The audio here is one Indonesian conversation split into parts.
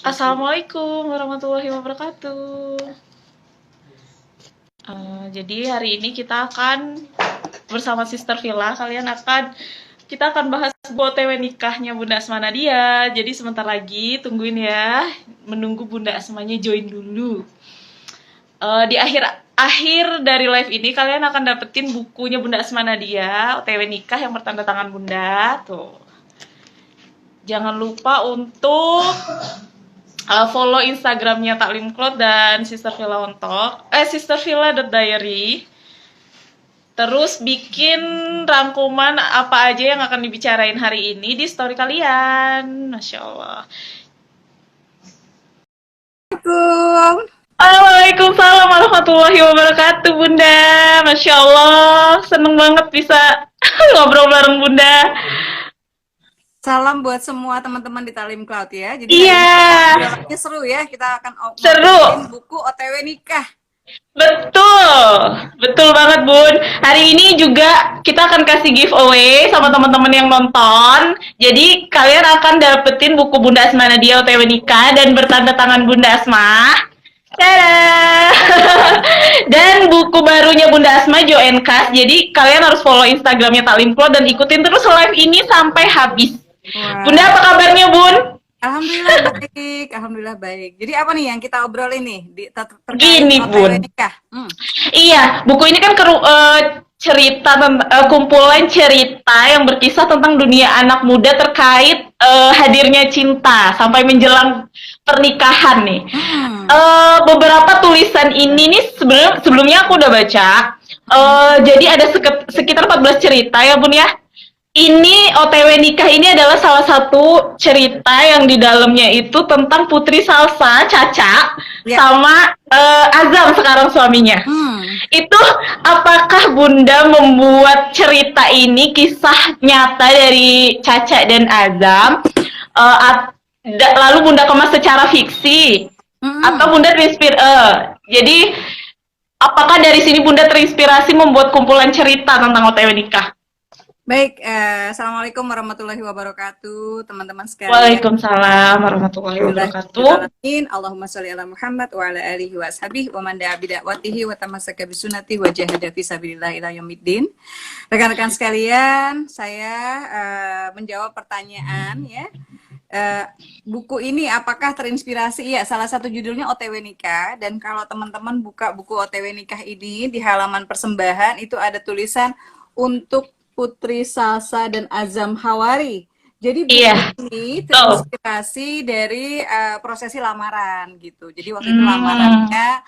Assalamualaikum warahmatullahi wabarakatuh. Jadi hari ini kita akan bersama Sister Villa, kita akan bahas OTW nikahnya Bunda Asma Nadia. Jadi sebentar lagi tungguin ya, menunggu Bunda Asmanya join dulu. Di akhir dari live ini kalian akan dapetin bukunya Bunda Asma Nadia, OTW nikah yang bertanda tangan Bunda. Tuh. Jangan lupa untuk follow Instagramnya Taklim Cloud dan Sister Villa Ontok, Sister Villa.diary. Terus bikin rangkuman apa aja yang akan dibicarain hari ini di story kalian. Masya Allah. Assalamualaikum. Waalaikumsalam warahmatullahi wabarakatuh Bunda. Masya Allah, seneng banget bisa ngobrol bareng Bunda. Salam buat semua teman-teman di Taklim Cloud ya. Jadi Iya. ini seru ya. Kita akan Seru. buku OTW nikah. Betul banget Bun. Hari ini juga kita akan kasih giveaway sama teman-teman yang nonton. Jadi kalian akan dapetin buku Bunda Asma Nadia OTW nikah dan bertanda tangan Bunda Asma. Tada! Dan buku barunya Bunda Asma Join Kas. Jadi kalian harus follow Instagramnya Taklim Cloud dan ikutin terus live ini sampai habis. Wow. Bunda, apa kabarnya Bun? Alhamdulillah baik. Jadi apa nih yang kita obrolin nih terkait Gini Bun. Nikah? Iya, buku ini kan cerita kumpulan cerita yang berkisah tentang dunia anak muda terkait hadirnya cinta sampai menjelang pernikahan nih. Beberapa tulisan ini nih sebelumnya aku udah baca. Jadi ada sekitar 14 cerita ya Bun ya. Ini OTW nikah ini adalah salah satu cerita yang di dalamnya itu tentang Putri Salsa, Caca, sama Azam sekarang suaminya. Itu apakah Bunda membuat cerita ini kisah nyata dari Caca dan Azam, lalu Bunda kemas secara fiksi, atau Bunda jadi apakah dari sini Bunda terinspirasi membuat kumpulan cerita tentang OTW nikah? Baik, Assalamualaikum warahmatullahi wabarakatuh, teman-teman sekalian. Waalaikumsalam warahmatullahi wabarakatuh. Allahumma sholli ala Muhammad wa ala alihi wa ashabihi wa man da'a bidakwatihi wa tamassaka bisunnati wa jahada fi sabilillah ila yaumiddin. Rekan-rekan sekalian, saya menjawab pertanyaan ya. Buku ini apakah terinspirasi? Ya, salah satu judulnya OTW nikah, dan kalau teman-teman buka buku OTW nikah ini di halaman persembahan itu ada tulisan untuk Putri Salsa dan Azam Hawari. Jadi buku ini terinspirasi dari prosesi lamaran gitu. Jadi waktu itu lamarannya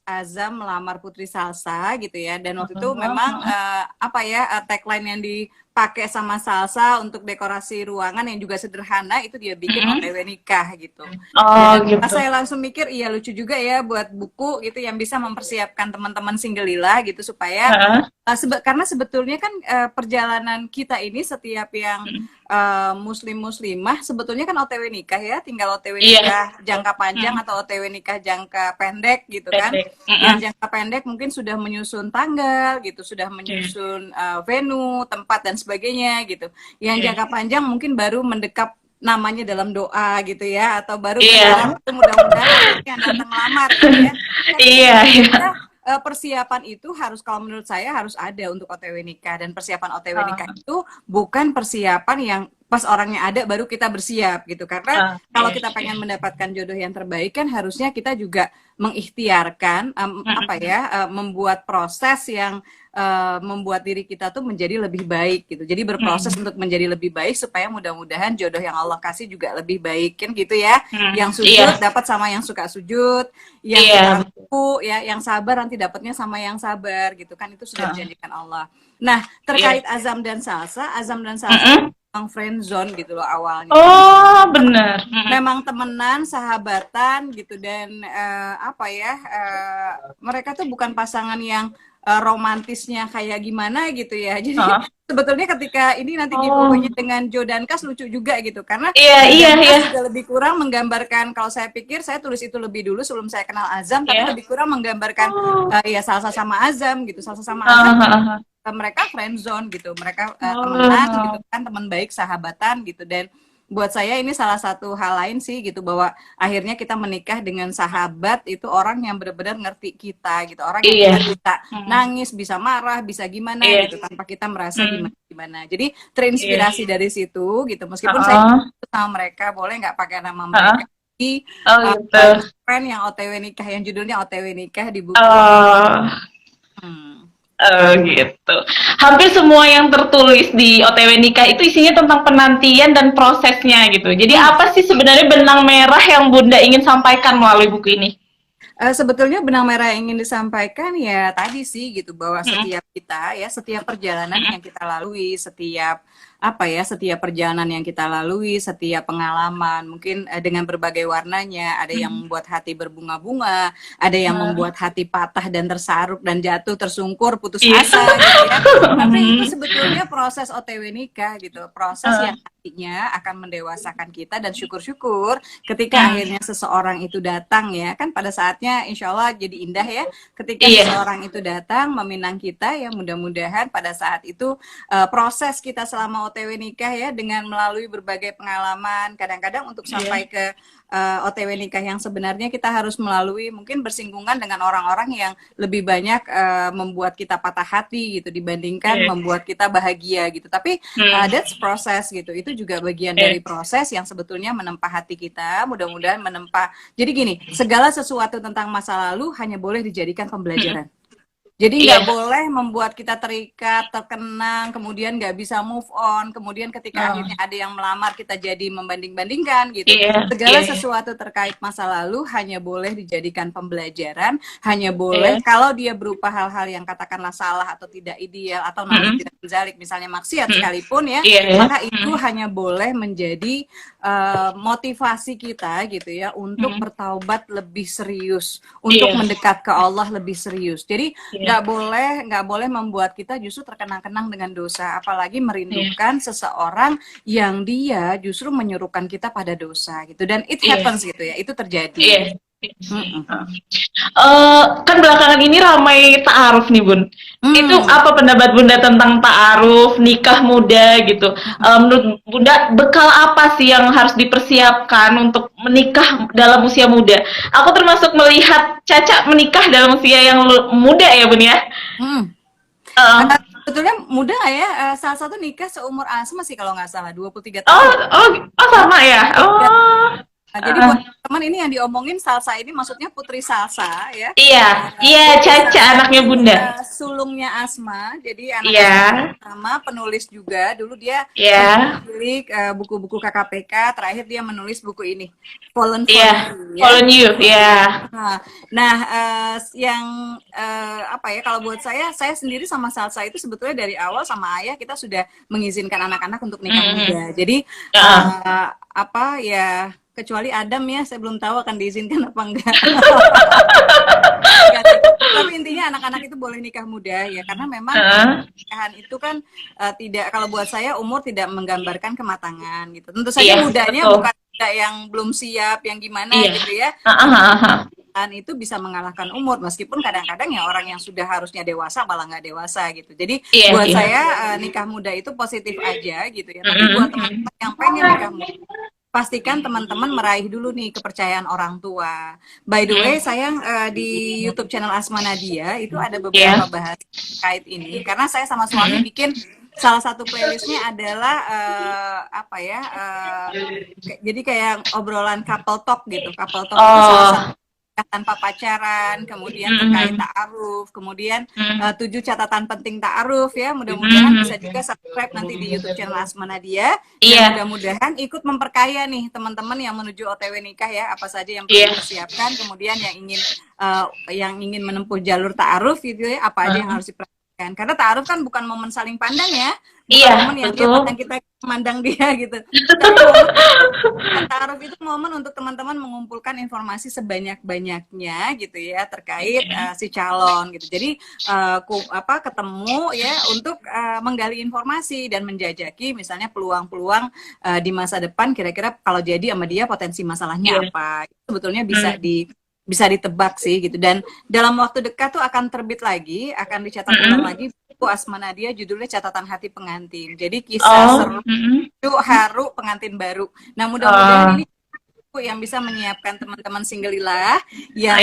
Azam melamar Putri Salsa gitu ya. Dan waktu itu memang tagline yang dipakai sama Salsa untuk dekorasi ruangan yang juga sederhana itu dia bikin OTW nikah gitu. Gitu. Saya langsung mikir iya lucu juga ya buat buku gitu yang bisa mempersiapkan teman-teman single lila gitu supaya karena sebetulnya kan perjalanan kita ini setiap yang muslim-muslimah sebetulnya kan OTW nikah ya, tinggal OTW nikah jangka panjang atau OTW nikah jangka pendek gitu kan. Yang jangka pendek mungkin sudah menyusun tanggal gitu, sudah menyusun venue, tempat dan sebagainya gitu. Yang jangka panjang mungkin baru mendekap namanya dalam doa gitu ya, atau baru mudah-mudahan yang datang lamar gitu ya. Persiapan itu harus, kalau menurut saya harus ada untuk OTW nikah, dan persiapan OTW nikah itu bukan persiapan yang pas orangnya ada baru kita bersiap gitu, karena kalau kita pengen mendapatkan jodoh yang terbaik kan harusnya kita juga mengikhtiarkan membuat proses yang membuat diri kita tuh menjadi lebih baik gitu. Jadi berproses untuk menjadi lebih baik supaya mudah-mudahan jodoh yang Allah kasih juga lebih baik kan gitu ya. Yang sujud dapat sama yang suka sujud, yang mampu ya, yang sabar nanti dapatnya sama yang sabar gitu kan, itu sudah dijanjikan Allah. Nah, terkait Azam dan Salsa memang friend zone gitu loh awalnya. Oh, benar. Memang temenan, sahabatan gitu, dan mereka tuh bukan pasangan yang romantisnya kayak gimana gitu ya. Jadi sebetulnya ketika ini nanti giveaway-nya dengan Jodan Kas lucu juga gitu, karena juga lebih kurang menggambarkan, kalau saya pikir saya tulis itu lebih dulu sebelum saya kenal Azam, tapi lebih kurang menggambarkan Salsa sama Azam gitu. Salsa sama Azam mereka friend zone gitu, mereka temenan gitu kan, teman baik, sahabatan gitu, dan buat saya ini salah satu hal lain sih gitu, bahwa akhirnya kita menikah dengan sahabat itu orang yang benar-benar ngerti kita gitu, orang yang Iya. kita bisa nangis, bisa marah, bisa gimana Iya. gitu tanpa kita merasa Hmm. gimana-gimana. Jadi Iya. terinspirasi dari situ gitu, meskipun saya Heeh. sama mereka boleh nggak pakai nama Heeh. mereka di Oh gitu. friend yang OTW nikah, yang judulnya OTW nikah di buku. Oh. Gitu. Hampir semua yang tertulis di OTW nikah itu isinya tentang penantian dan prosesnya gitu. Jadi apa sih sebenarnya benang merah yang Bunda ingin sampaikan melalui buku ini? Sebetulnya benang merah yang ingin disampaikan ya tadi sih gitu, bahwa Mm-mm. setiap kita ya, setiap perjalanan yang kita lalui, setiap apa ya, setiap perjalanan yang kita lalui, setiap pengalaman mungkin dengan berbagai warnanya, ada yang membuat hati berbunga-bunga, ada yang membuat hati patah dan tersaruk dan jatuh tersungkur, putus Iya. asa gitu ya. Tapi itu sebetulnya proses OTW nikah gitu, proses yang nantinya akan mendewasakan kita, dan syukur-syukur ketika akhirnya seseorang itu datang ya, kan pada saatnya insya Allah jadi indah ya, ketika Iya. seseorang itu datang meminang kita ya, mudah-mudahan pada saat itu proses kita selama OTW nikah ya, dengan melalui berbagai pengalaman, kadang-kadang untuk sampai ke OTW nikah yang sebenarnya kita harus melalui mungkin bersinggungan dengan orang-orang yang lebih banyak membuat kita patah hati gitu dibandingkan membuat kita bahagia gitu. Tapi that's proses gitu, itu juga bagian dari proses yang sebetulnya menempa hati kita, mudah-mudahan menempa. Jadi gini, segala sesuatu tentang masa lalu hanya boleh dijadikan pembelajaran. Jadi nggak boleh membuat kita terikat, terkenang, kemudian nggak bisa move on, kemudian ketika akhirnya ada yang melamar kita jadi membanding-bandingkan gitu. Segala sesuatu terkait masa lalu hanya boleh dijadikan pembelajaran, hanya boleh kalau dia berupa hal-hal yang katakanlah salah atau tidak ideal atau tidak zalik, misalnya maksiat sekalipun ya, maka itu hanya boleh menjadi motivasi kita gitu ya, untuk bertaubat lebih serius, untuk mendekat ke Allah lebih serius. Jadi nggak boleh membuat kita justru terkenang-kenang dengan dosa, apalagi merindukan seseorang yang dia justru menyuruhkan kita pada dosa gitu. Dan it happens gitu ya, itu terjadi. Kan belakangan ini ramai ta'aruf nih Bun. Itu apa pendapat Bunda tentang ta'aruf, nikah muda gitu? Menurut Bunda bekal apa sih yang harus dipersiapkan untuk menikah dalam usia muda? Aku termasuk melihat Caca menikah dalam usia yang muda ya Bun ya. Sebetulnya muda ya, salah satu nikah seumur Asma sih kalau nggak salah, 23 tahun. Oh sama ya. Nah, jadi buat teman ini yang diomongin Salsa ini maksudnya Putri Salsa ya. Iya, Caca anaknya Bunda. Sulungnya Asma, jadi anak sama penulis juga. Dulu dia menulis buku-buku KKPK, terakhir dia menulis buku ini, Fallen You. Nah, yang apa ya, kalau buat saya sendiri sama Salsa itu sebetulnya dari awal sama ayah kita sudah mengizinkan anak-anak untuk nikah muda. Jadi apa ya, kecuali Adam ya, saya belum tahu akan diizinkan apa enggak. Tapi intinya anak-anak itu boleh nikah muda ya, karena memang pernikahan itu kan tidak, kalau buat saya umur tidak menggambarkan kematangan gitu. Tentu saja mudanya bukan yang belum siap, yang gimana gitu ya. Itu bisa mengalahkan umur, meskipun kadang-kadang ya orang yang sudah harusnya dewasa malah nggak dewasa gitu. Jadi buat saya nikah muda itu positif aja gitu ya. Tapi buat teman-teman yang pengen nikah muda, pastikan teman-teman meraih dulu nih kepercayaan orang tua. By the way, sayang di YouTube channel Asma Nadia itu ada beberapa bahas terkait ini, karena saya sama suami bikin salah satu playlistnya adalah apa ya, jadi kayak obrolan couple talk gitu. Couple talk itu salah satu tanpa pacaran, kemudian terkait ta'aruf, kemudian 7 catatan penting ta'aruf ya. Mudah-mudahan bisa juga subscribe nanti di YouTube channel Asma Nadia. Dan mudah-mudahan ikut memperkaya nih teman-teman yang menuju OTW nikah ya, apa saja yang perlu dipersiapkan, kemudian yang ingin menempuh jalur ta'aruf gitu ya, apa aja yang harus diperhatikan. Karena ta'aruf kan bukan momen saling pandang ya. Bukan momen yang dia pandang kita memandang dia gitu. Ta'aruf itu momen untuk teman-teman mengumpulkan informasi sebanyak-banyaknya gitu ya terkait si calon gitu. Jadi ketemu ya untuk menggali informasi dan menjajaki misalnya peluang-peluang di masa depan, kira-kira kalau jadi sama dia potensi masalahnya apa. Itu sebetulnya bisa ditebak sih gitu. Dan dalam waktu dekat tuh akan terbit lagi, akan dicetak ulang lagi Asma Nadia, judulnya Catatan Hati Pengantin. Jadi kisah seru, haru pengantin baru. Nah, mudah-mudahan ini yang bisa menyiapkan teman-teman singgelilah yang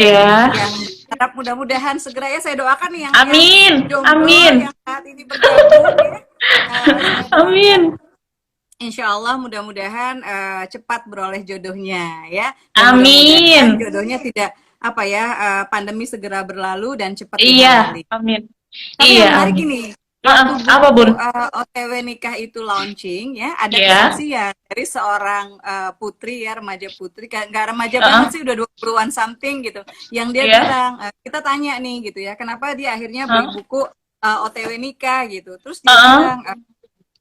harap mudah-mudahan segera ya, saya doakan nih yang jomblo yang saat ini bergabung ya. Amin. Insya Allah mudah-mudahan cepat beroleh jodohnya ya. Dan mudah-mudahan jodohnya tidak pandemi segera berlalu dan cepat dihamili. Amin. Tapi yang menarik gini, apa Bun? OTW nikah itu launching ya, ada kesaksian dari seorang putri ya, remaja putri, nggak remaja banget sih, udah 20-an something gitu, yang dia bilang, kita tanya nih gitu ya, kenapa dia akhirnya beli buku OTW nikah gitu, terus dia bilang,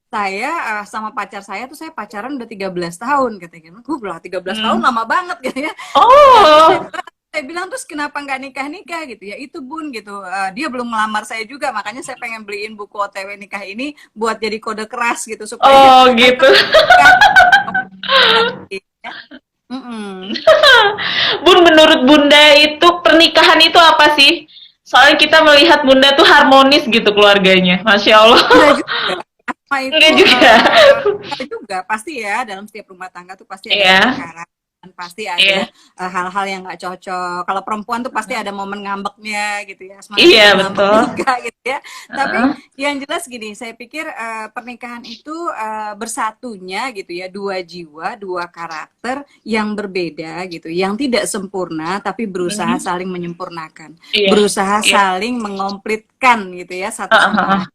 saya sama pacar saya tuh, saya pacaran udah 13 tahun katanya. Gue bilang 13 tahun lama banget gitu ya. Saya bilang, terus kenapa nggak nikah-nikah gitu ya? Itu Bun gitu, dia belum melamar saya juga, makanya saya pengen beliin buku OTW nikah ini buat jadi kode keras gitu supaya gitu. Bun, menurut Bunda itu pernikahan itu apa sih? Soalnya kita melihat Bunda tuh harmonis gitu keluarganya, Masya Allah. Enggak juga pasti ya, dalam setiap rumah tangga tuh pasti ada perkara, pasti ada hal-hal yang nggak cocok. Kalau perempuan tuh pasti ada momen ngambeknya gitu ya, betul juga gitu ya. Tapi yang jelas gini, saya pikir pernikahan itu bersatunya gitu ya, dua jiwa, dua karakter yang berbeda gitu, yang tidak sempurna tapi berusaha saling menyempurnakan, berusaha saling mengompletkan gitu ya satu sama lain.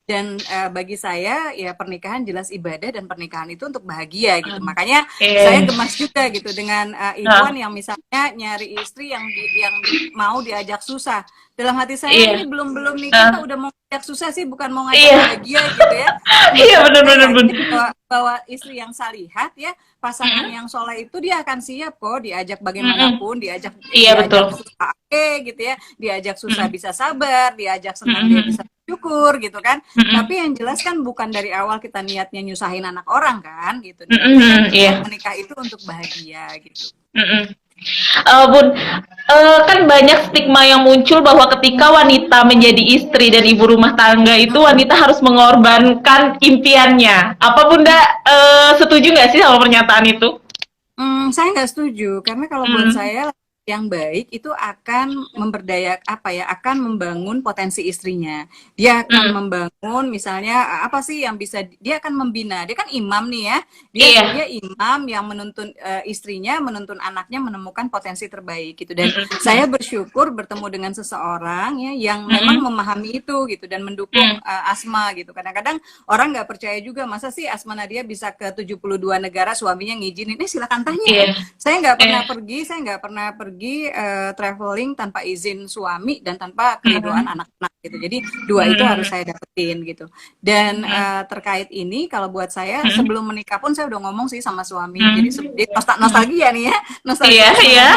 Dan bagi saya ya pernikahan jelas ibadah, dan pernikahan itu untuk bahagia gitu. Makanya saya gemas juga gitu dengan Ikhwan yang misalnya nyari istri yang mau diajak susah. Dalam hati saya ini belum nikah kok udah mau ngajak susah sih, bukan mau ngajak bahagia gitu ya. Benar. Bahwa istri yang salihat ya, pasangan yang soleh itu dia akan siap kok diajak bagaimanapun, diajak susah gitu ya, diajak susah bisa sabar, diajak senang dia bisa syukur gitu kan. Tapi yang jelas kan bukan dari awal kita niatnya nyusahin anak orang kan gitu. Menikah itu untuk bahagia gitu. Bun, kan banyak stigma yang muncul bahwa ketika wanita menjadi istri dan ibu rumah tangga itu wanita harus mengorbankan impiannya. Apa Bunda setuju nggak sih sama pernyataan itu? Saya nggak setuju, karena kalau buat saya yang baik itu akan akan membangun potensi istrinya. Dia akan membangun misalnya apa sih yang bisa, dia akan membina. Dia kan imam nih ya. Dia imam yang menuntun istrinya, menuntun anaknya menemukan potensi terbaik gitu. Dan saya bersyukur bertemu dengan seseorang ya yang memang memahami itu gitu dan mendukung Asma gitu. Kadang-kadang orang nggak percaya juga, masa sih Asma Nadia bisa ke 72 negara suaminya ngizinin. Silakan tanya. Saya nggak pernah pergi traveling tanpa izin suami dan tanpa keridoan anak-anak gitu. Jadi dua itu harus saya dapetin gitu. Dan terkait ini, kalau buat saya sebelum menikah pun saya udah ngomong sih sama suami. Jadi nostalgia nih ya,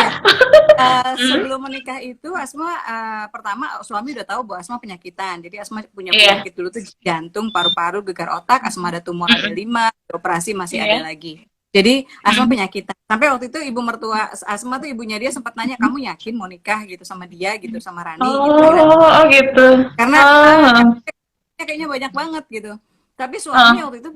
sebelum menikah itu Asma pertama suami udah tahu bahwa Asma penyakitan. Jadi Asma punya penyakit dulu tuh jantung, paru-paru, gegar otak. Asma ada tumor, ada 5, operasi masih ada lagi. Jadi Asma penyakitan. Sampai waktu itu ibu mertua Asma tuh, ibunya dia sempat nanya, kamu yakin mau nikah gitu sama dia gitu, sama Rani gitu. Karena kayaknya banyak banget gitu. Tapi suaminya waktu itu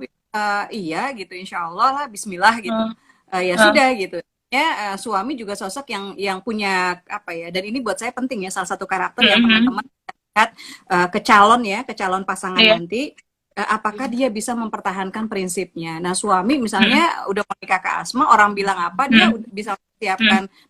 iya gitu, insya Allah lah, Bismillah gitu. Ya sudah gitu. Ya suami juga sosok yang punya dan ini buat saya penting ya, salah satu karakter yang teman-teman lihat ke calon pasangan nanti. Apakah dia bisa mempertahankan prinsipnya. Nah suami misalnya udah menikah ke Asma, orang bilang apa, dia udah bisa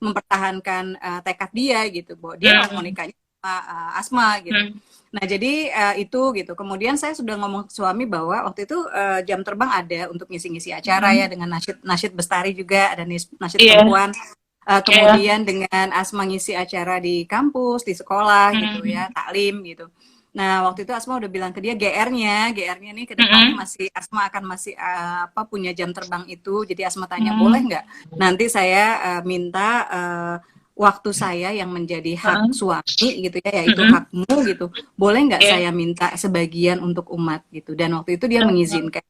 mempertahankan tekad dia gitu, bahwa dia mau nikahnya sama Asma gitu. Nah jadi itu gitu. Kemudian saya sudah ngomong ke suami bahwa waktu itu jam terbang ada untuk ngisi-ngisi acara ya, dengan nasyid bestari juga, ada nasyid perempuan. Kemudian dengan Asma ngisi acara di kampus, di sekolah gitu ya, taklim gitu. Nah waktu itu Asma udah bilang ke dia GR-nya nih ke depannya masih Asma akan masih punya jam terbang itu. Jadi Asma tanya, boleh nggak nanti saya minta waktu saya yang menjadi hak suami gitu ya, yaitu hakmu gitu, boleh nggak saya minta sebagian untuk umat gitu. Dan waktu itu dia mengizinkan.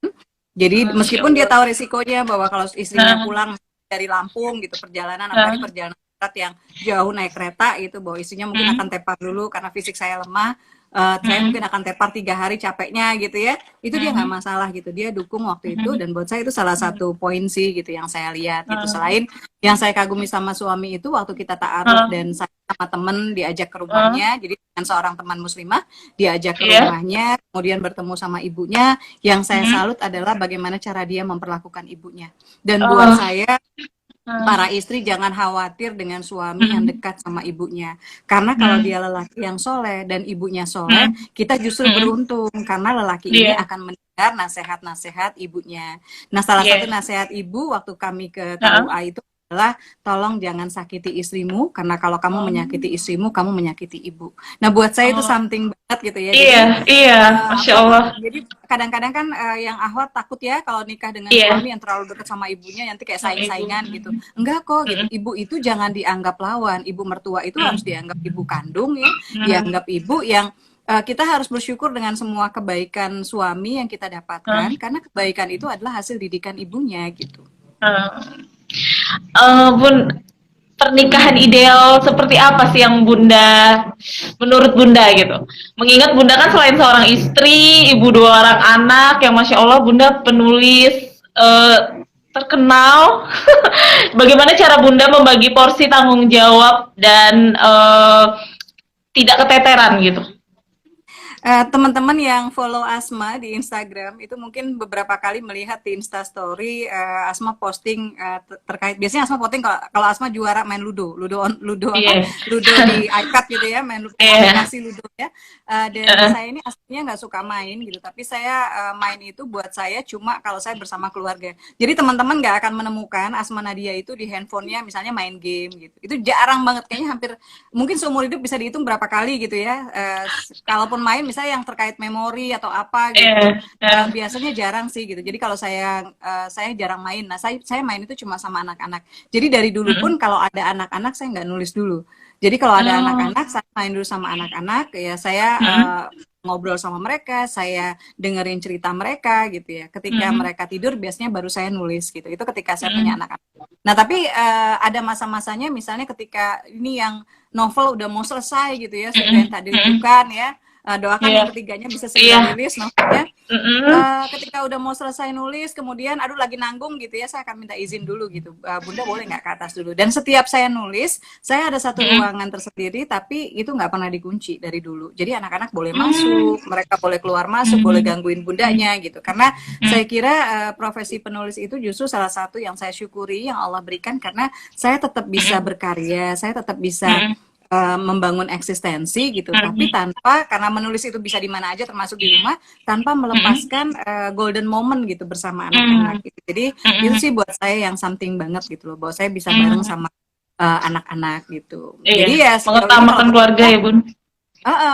Jadi meskipun dia tahu resikonya bahwa kalau istrinya pulang dari Lampung gitu, perjalanan apalagi perjalanan yang jauh naik kereta gitu, bahwa istrinya mungkin akan tepar dulu karena fisik saya lemah. saya mungkin akan tepar 3 hari capeknya gitu ya, itu dia nggak masalah gitu, dia dukung waktu itu. Dan buat saya itu salah satu poin sih gitu yang saya lihat gitu. Selain yang saya kagumi sama suami itu waktu kita ta'aruf dan saya sama temen diajak ke rumahnya, jadi dengan seorang teman muslimah diajak ke rumahnya, kemudian bertemu sama ibunya. Yang saya salut adalah bagaimana cara dia memperlakukan ibunya. Dan buat saya, para istri jangan khawatir dengan suami yang dekat sama ibunya, karena kalau dia lelaki yang soleh dan ibunya soleh, kita justru beruntung karena lelaki ini akan mendengar nasihat-nasihat ibunya. Nah, salah satu nasihat ibu waktu kami ke KUA itu adalah tolong jangan sakiti istrimu, karena kalau kamu menyakiti istrimu, kamu menyakiti ibu. Nah, buat saya itu something banget gitu ya. Iya, Masya Allah. Jadi kadang-kadang kan yang akhwat takut ya kalau nikah dengan suami yang terlalu dekat sama ibunya, nanti kayak saing-saingan gitu. Enggak kok gitu. Ibu itu jangan dianggap lawan. Ibu mertua itu harus dianggap ibu kandung ya. Dianggap ibu yang kita harus bersyukur dengan semua kebaikan suami yang kita dapatkan, karena kebaikan itu adalah hasil didikan ibunya gitu. Bun, pernikahan ideal seperti apa sih yang menurut Bunda gitu? Mengingat Bunda kan selain seorang istri, ibu 2 orang anak, yang Masya Allah Bunda penulis terkenal. Bagaimana cara Bunda membagi porsi tanggung jawab dan tidak keteteran gitu? Teman-teman yang follow Asma di Instagram itu mungkin beberapa kali melihat di Instastory Asma posting terkait, biasanya Asma posting kalau Asma juara main ludo di iPad gitu ya, main aplikasi ludo ya. Dan saya ini aslinya nggak suka main gitu, tapi saya main itu buat saya cuma kalau saya bersama keluarga. Jadi teman-teman nggak akan menemukan Asma Nadia itu di handphonenya misalnya main game gitu. Itu jarang banget, kayaknya hampir mungkin seumur hidup bisa dihitung berapa kali gitu ya. Kalaupun main misalnya yang terkait memori atau apa gitu, biasanya jarang sih gitu. Jadi kalau saya jarang main. Nah, saya main itu cuma sama anak-anak. Jadi dari dulu pun kalau ada anak-anak saya nggak nulis dulu. Jadi kalau ada anak-anak, saya main dulu sama anak-anak ya, saya ngobrol sama mereka, saya dengerin cerita mereka gitu ya. Ketika mereka tidur biasanya baru saya nulis gitu. Itu ketika saya punya anak-anak. Nah, tapi ada masa-masanya misalnya ketika ini yang novel udah mau selesai gitu ya, seperti yang tadi bukan ya. Doakan yang ketiganya bisa segera rilis novelnya. Ketika udah mau selesai nulis, kemudian aduh lagi nanggung gitu ya, saya akan minta izin dulu gitu. Bunda boleh nggak ke atas dulu? Dan setiap saya nulis, saya ada satu ruangan tersendiri, tapi itu nggak pernah dikunci dari dulu. Jadi anak-anak boleh masuk, mereka boleh keluar masuk, boleh gangguin bundanya gitu. Karena saya kira profesi penulis itu justru salah satu yang saya syukuri yang Allah berikan, karena saya tetap bisa berkarya, saya tetap bisa membangun eksistensi gitu, tapi tanpa, karena menulis itu bisa di mana aja termasuk di rumah, tanpa melepaskan golden moment gitu bersama anak-anak gitu. Jadi itu sih buat saya yang something banget gitu loh, bahwa saya bisa bareng sama anak-anak gitu. Jadi ya mengutamakan keluarga ya Bun.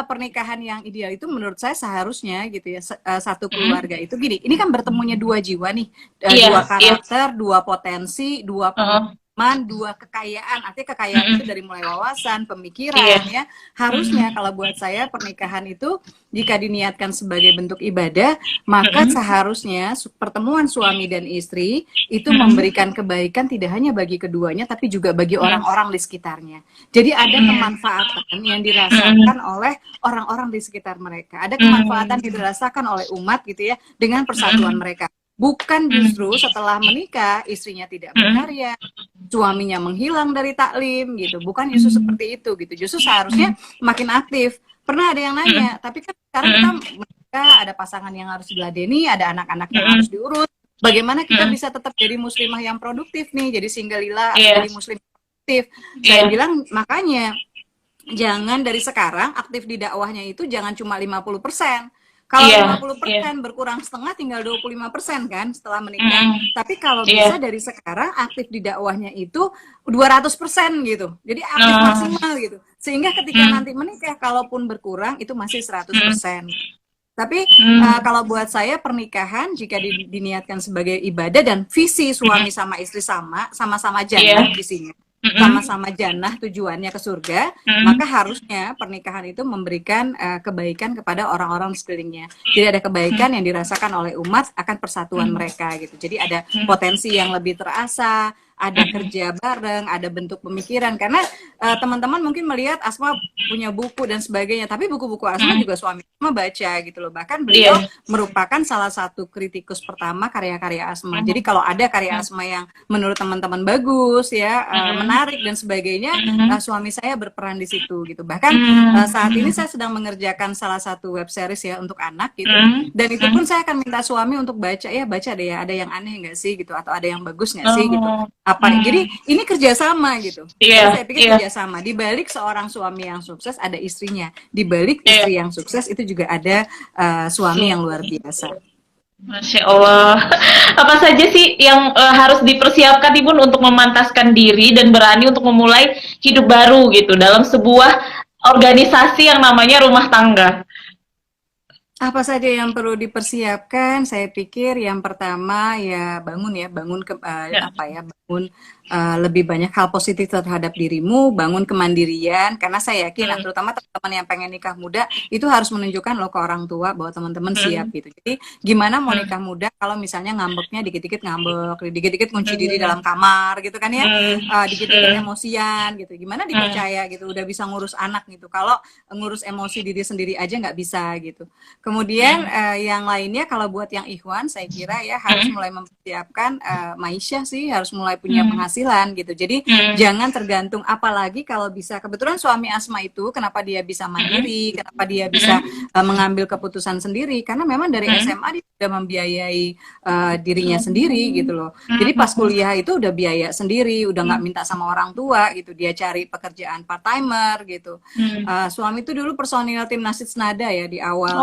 Pernikahan yang ideal itu menurut saya seharusnya gitu ya, satu keluarga itu gini, ini kan bertemunya 2 jiwa nih, 2 karakter, 2 potensi, 2 2 kekayaan. Artinya kekayaan itu dari mulai wawasan, pemikiran ya. Harusnya kalau buat saya pernikahan itu jika diniatkan sebagai bentuk ibadah, maka seharusnya pertemuan suami dan istri itu memberikan kebaikan tidak hanya bagi keduanya, tapi juga bagi orang-orang di sekitarnya. Jadi ada kemanfaatan yang dirasakan oleh orang-orang di sekitar mereka. Ada kemanfaatan yang dirasakan oleh umat gitu ya, dengan persatuan mereka. Bukan justru setelah menikah istrinya tidak berkarya, suaminya menghilang dari taklim gitu. Bukan justru seperti itu gitu. Justru seharusnya makin aktif. Pernah ada yang nanya, tapi kan sekarang kita menikah, ada pasangan yang harus diladeni, ada anak-anak yang harus diurus. Bagaimana kita bisa tetap jadi muslimah yang produktif nih, jadi singgalilah atau jadi muslim produktif. Saya bilang makanya jangan dari sekarang aktif di dakwahnya itu jangan cuma 50%. Kalau 50% berkurang setengah, tinggal 25% kan setelah menikah. Tapi kalau bisa dari sekarang aktif di dakwahnya itu 200% gitu. Jadi aktif maksimal gitu. Sehingga ketika nanti menikah, kalaupun berkurang itu masih 100%. Tapi kalau buat saya pernikahan jika diniatkan sebagai ibadah dan visi suami sama istri sama-sama jannah visinya, sama-sama jannah tujuannya ke surga, maka harusnya pernikahan itu memberikan kebaikan kepada orang-orang sekelilingnya. Jadi ada kebaikan yang dirasakan oleh umat akan persatuan mereka gitu. Jadi ada potensi yang lebih terasa, ada kerja bareng, ada bentuk pemikiran. Karena teman-teman mungkin melihat Asma punya buku dan sebagainya. Tapi buku-buku Asma juga suami Asma baca gitu loh. Bahkan beliau merupakan salah satu kritikus pertama karya-karya Asma. Jadi kalau ada karya Asma yang menurut teman-teman bagus ya, menarik dan sebagainya, suami saya berperan di situ gitu. Bahkan saat ini saya sedang mengerjakan salah satu web series ya untuk anak gitu. Dan itu pun saya akan minta suami untuk baca, ya baca deh ya, ada yang aneh nggak sih gitu, atau ada yang bagus nggak sih gitu. Jadi ini kerjasama gitu. Saya pikir kerjasama. Di balik seorang suami yang sukses ada istrinya. Di balik istri yang sukses itu juga ada suami yang luar biasa. Masya Allah. Apa saja sih yang harus dipersiapkan Ibu untuk memantaskan diri dan berani untuk memulai hidup baru gitu dalam sebuah organisasi yang namanya rumah tangga? Apa saja yang perlu dipersiapkan? Saya pikir yang pertama ya bangun bangun lebih banyak hal positif terhadap dirimu, bangun kemandirian, karena saya yakin terutama teman-teman yang pengen nikah muda itu harus menunjukkan loh ke orang tua bahwa teman-teman siap gitu. Jadi gimana mau nikah muda kalau misalnya ngambeknya dikit-dikit ngambek, dikit-dikit kunci diri dalam kamar gitu kan ya, dikit-dikit emosian gitu. Gimana dipercaya gitu udah bisa ngurus anak gitu kalau ngurus emosi diri sendiri aja nggak bisa gitu. Kemudian yang lainnya kalau buat yang ikhwan saya kira ya harus mulai mempersiapkan maisha sih, harus mulai punya penghasilan gitu. Jadi jangan tergantung, apalagi kalau bisa, kebetulan suami Asma itu kenapa dia bisa mandiri, kenapa dia bisa mengambil keputusan sendiri, karena memang dari SMA dia sudah membiayai dirinya sendiri gitu loh. Jadi pas kuliah itu udah biaya sendiri, udah nggak minta sama orang tua gitu, dia cari pekerjaan part timer gitu. Suami itu dulu personil tim Nasid Nada ya di awal.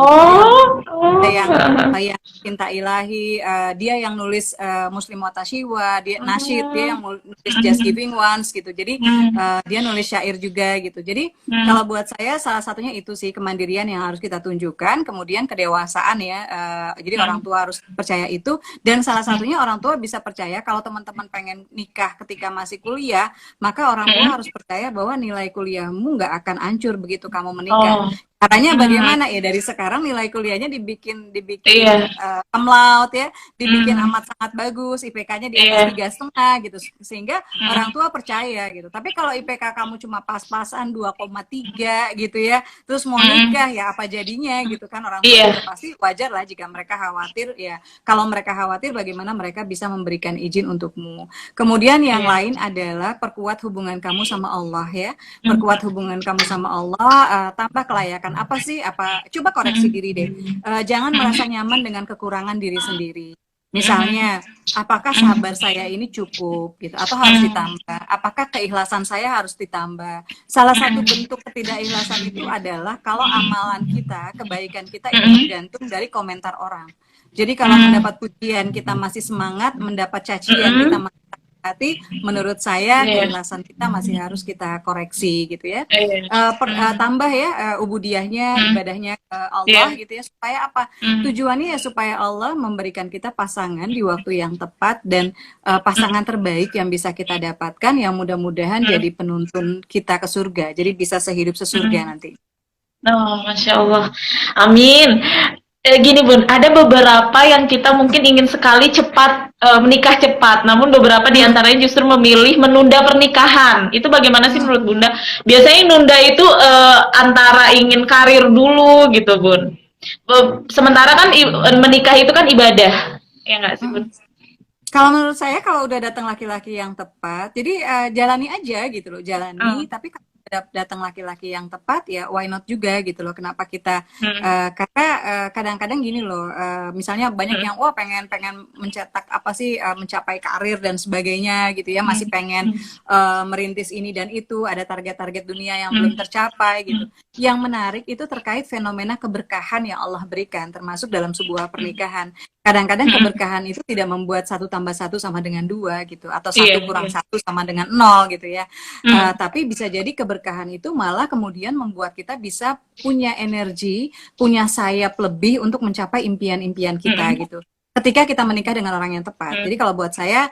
Yang Cinta Ilahi, dia yang nulis Muslim Watashiwa, dia nasyid, dia yang nulis Just Giving Once gitu. Jadi dia nulis syair juga gitu. Jadi kalau buat saya salah satunya itu sih, kemandirian yang harus kita tunjukkan, kemudian kedewasaan ya. Jadi orang tua harus percaya itu, dan salah satunya orang tua bisa percaya kalau teman-teman pengen nikah ketika masih kuliah, maka orang tua harus percaya bahwa nilai kuliahmu nggak akan hancur begitu kamu menikah. Caranya bagaimana ya, dari sekarang nilai kuliahnya dibikin cum laude ya, dibikin amat sangat bagus, IPK-nya di atas 3,5 gitu, sehingga orang tua percaya gitu. Tapi kalau IPK kamu cuma pas-pasan 2,3 gitu ya, terus mau nikah ya apa jadinya gitu kan, orang tua juga pasti wajar lah jika mereka khawatir ya. Kalau mereka khawatir, bagaimana mereka bisa memberikan izin untukmu. Kemudian yang lain adalah perkuat hubungan kamu sama Allah ya, perkuat hubungan kamu sama Allah, tambah kelayakan. Apa sih, coba koreksi diri deh, jangan merasa nyaman dengan kekurangan diri sendiri. Misalnya, apakah sabar saya ini cukup gitu, atau harus ditambah? Apakah keikhlasan saya harus ditambah? Salah satu bentuk ketidakikhlasan itu adalah kalau amalan kita, kebaikan kita itu tergantung dari komentar orang. Jadi kalau mendapat pujian kita masih semangat, mendapat cacian kita masih hati, menurut saya keikhlasan kita masih harus kita koreksi gitu ya. Tambah ya ubudiyahnya, ibadahnya ke Allah gitu ya, supaya apa? Tujuannya ya supaya Allah memberikan kita pasangan di waktu yang tepat, dan pasangan terbaik yang bisa kita dapatkan, yang mudah-mudahan jadi penuntun kita ke surga, jadi bisa sehidup sesurga nanti. Oh, Masya Allah. Amin. Gini Bun, ada beberapa yang kita mungkin ingin sekali cepat menikah cepat, namun beberapa diantaranya justru memilih menunda pernikahan. Itu bagaimana sih menurut Bunda? Biasanya nunda itu antara ingin karir dulu gitu Bun. Sementara kan menikah itu kan ibadah, ya nggak sih Bun? Kalau menurut saya, kalau udah datang laki-laki yang tepat, jadi jalani aja gitu loh, jalani. Tapi datang laki-laki yang tepat ya why not juga gitu loh. Kenapa kita karena kadang-kadang gini loh, misalnya banyak yang pengen mencetak apa sih, mencapai karir dan sebagainya gitu ya, masih pengen merintis ini dan itu, ada target-target dunia yang belum tercapai gitu. Yang menarik itu terkait fenomena keberkahan yang Allah berikan termasuk dalam sebuah pernikahan. Kadang-kadang keberkahan itu tidak membuat 1 tambah 1 sama dengan 2 gitu, atau 1 kurang 1 sama dengan 0 gitu ya. Tapi bisa jadi keberkahan itu malah kemudian membuat kita bisa punya energi, punya sayap lebih untuk mencapai impian-impian kita gitu, ketika kita menikah dengan orang yang tepat. Jadi kalau buat saya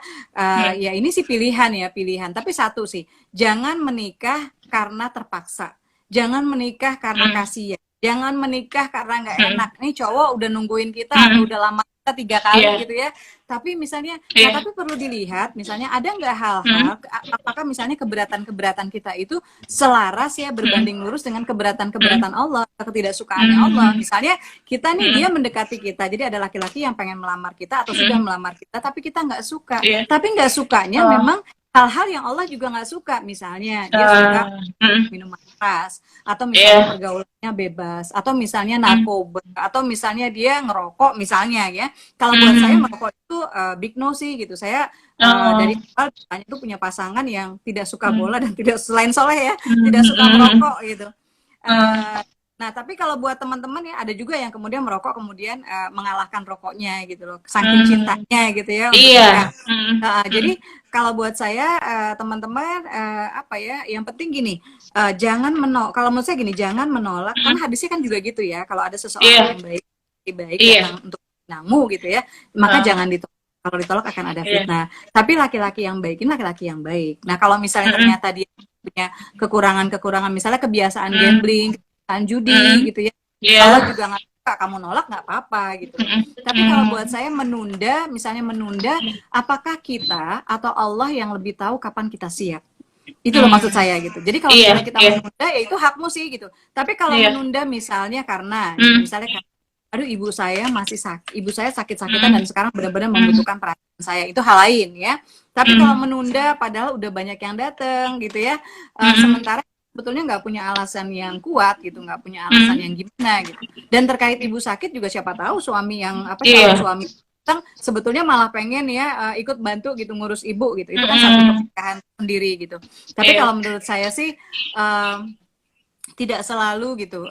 ya ini sih pilihan. Tapi satu sih, jangan menikah karena terpaksa, jangan menikah karena kasihan, jangan menikah karena nggak enak. Nih cowok udah nungguin kita, atau udah lama kita 3 kali Iya. gitu ya. Tapi misalnya, nah Iya. tapi perlu dilihat, misalnya ada nggak hal-hal, apakah misalnya keberatan-keberatan kita itu selaras ya berbanding lurus dengan keberatan-keberatan Allah atau ketidaksukaannya Allah. Misalnya kita nih dia mendekati kita, jadi ada laki-laki yang pengen melamar kita atau sudah melamar kita, tapi kita nggak suka. Iya. Tapi nggak sukanya memang hal-hal yang Allah juga nggak suka. Misalnya dia suka minuman keras, atau misalnya pergaulannya bebas, atau misalnya narkoba, atau misalnya dia ngerokok misalnya ya. Kalau buat saya merokok itu big no sih gitu. Saya dari awal misalnya itu punya pasangan yang tidak suka bola dan tidak, selain soleh ya, tidak suka merokok gitu. Nah, tapi kalau buat teman-teman ya ada juga yang kemudian merokok kemudian mengalahkan rokoknya gitu loh, saking cintanya gitu ya untuk mereka. Jadi kalau buat saya teman-teman apa ya, yang penting gini, jangan menolak. Kalau menurut saya gini, jangan menolak. Kan hadisnya kan juga gitu ya, kalau ada seseorang yang baik datang untuk menangmu gitu ya, maka jangan ditolak. Kalau ditolak akan ada fitnah. Tapi laki-laki yang baik ini laki-laki yang baik. Nah, kalau misalnya ternyata dia punya kekurangan-kekurangan, misalnya kebiasaan gambling, judi gitu ya, kalau juga nggak suka, kamu nolak nggak apa-apa gitu. Tapi kalau buat saya menunda, misalnya menunda, apakah kita atau Allah yang lebih tahu kapan kita siap? Itu loh maksud saya gitu. Jadi kalau misalnya kita menunda, ya itu hakmu sih gitu. Tapi kalau menunda misalnya karena, misalnya aduh ibu saya masih sakit, ibu saya sakit-sakitan dan sekarang benar-benar membutuhkan perhatian saya, itu hal lain ya. Tapi kalau menunda padahal udah banyak yang datang gitu ya, sementara sebetulnya nggak punya alasan yang kuat gitu, nggak punya alasan yang gimana gitu. Dan terkait ibu sakit juga siapa tahu suami yang apa, calon suami sebetulnya malah pengen ya ikut bantu gitu ngurus ibu gitu. Itu kan satu pernikahan sendiri gitu. Tapi kalau menurut saya sih tidak selalu gitu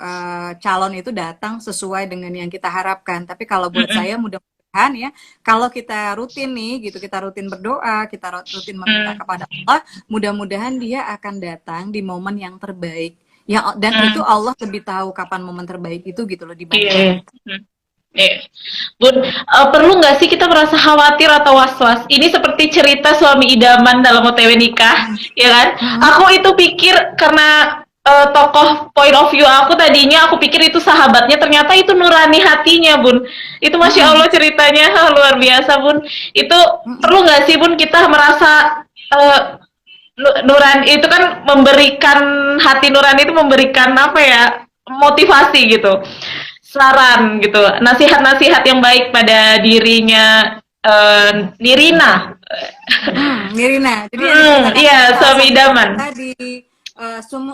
calon itu datang sesuai dengan yang kita harapkan. Tapi kalau buat saya mudah-mudahan ya, kalau kita rutin nih gitu, kita rutin berdoa, kita rutin meminta kepada Allah, mudah-mudahan dia akan datang di momen yang terbaik. Ya, dan itu Allah lebih tahu kapan momen terbaik itu gitu loh dibanding Bun, perlu nggak sih kita merasa khawatir atau was-was? Ini seperti cerita suami idaman dalam OTW nikah, ya kan? Aku itu pikir karena tokoh point of view aku tadinya aku pikir itu sahabatnya, ternyata itu nurani hatinya, Bun. Itu Masya Allah ceritanya luar biasa, Bun. Itu perlu nggak sih, Bun, kita merasa nurani itu kan memberikan, hati nurani itu memberikan apa ya, motivasi gitu, saran gitu, nasihat-nasihat yang baik pada dirinya Nirina. Nirina. Jadi iya, suami idaman. Di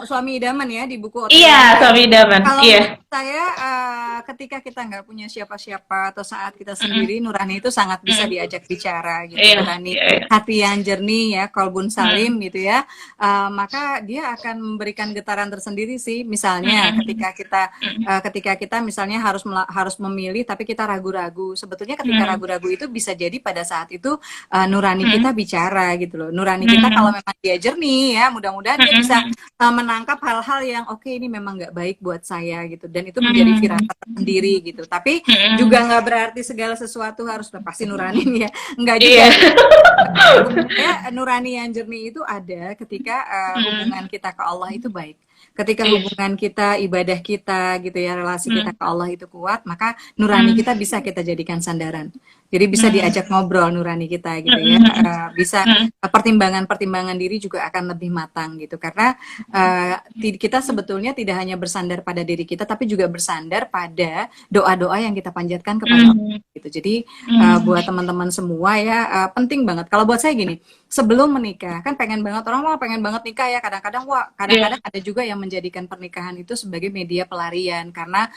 suami idaman ya di buku OTW. Iya, suami idaman. Kalau iya. Saya ketika kita nggak punya siapa-siapa atau saat kita sendiri, nurani itu sangat bisa diajak bicara gitu. Nurani hati yang jernih ya, qalbun salim gitu ya, maka dia akan memberikan getaran tersendiri sih. Misalnya ketika kita misalnya harus memilih tapi kita ragu-ragu, sebetulnya ketika ragu-ragu itu bisa jadi pada saat itu nurani kita bicara gitu loh. Nurani kita kalau memang dia jernih ya, mudah-mudahan dia bisa menangkap hal-hal yang oke, ini memang nggak baik buat saya gitu, dan itu menjadi firasat sendiri gitu. Tapi juga nggak berarti segala sesuatu harus pasti nurani ya, nggak juga. Ya, nurani yang jernih itu ada ketika hubungan kita ke Allah itu baik. Ketika hubungan kita, ibadah kita gitu ya, relasi kita ke Allah itu kuat, maka nurani kita bisa kita jadikan sandaran. Jadi bisa diajak ngobrol nurani kita gitu ya, bisa pertimbangan-pertimbangan diri juga akan lebih matang gitu, karena kita sebetulnya tidak hanya bersandar pada diri kita, tapi juga bersandar pada doa-doa yang kita panjatkan kepada Allah gitu. Jadi buat teman-teman semua ya, penting banget. Kalau buat saya gini, sebelum menikah kan pengen banget, orang mau pengen banget nikah ya, kadang-kadang ada juga yang menjadikan pernikahan itu sebagai media pelarian karena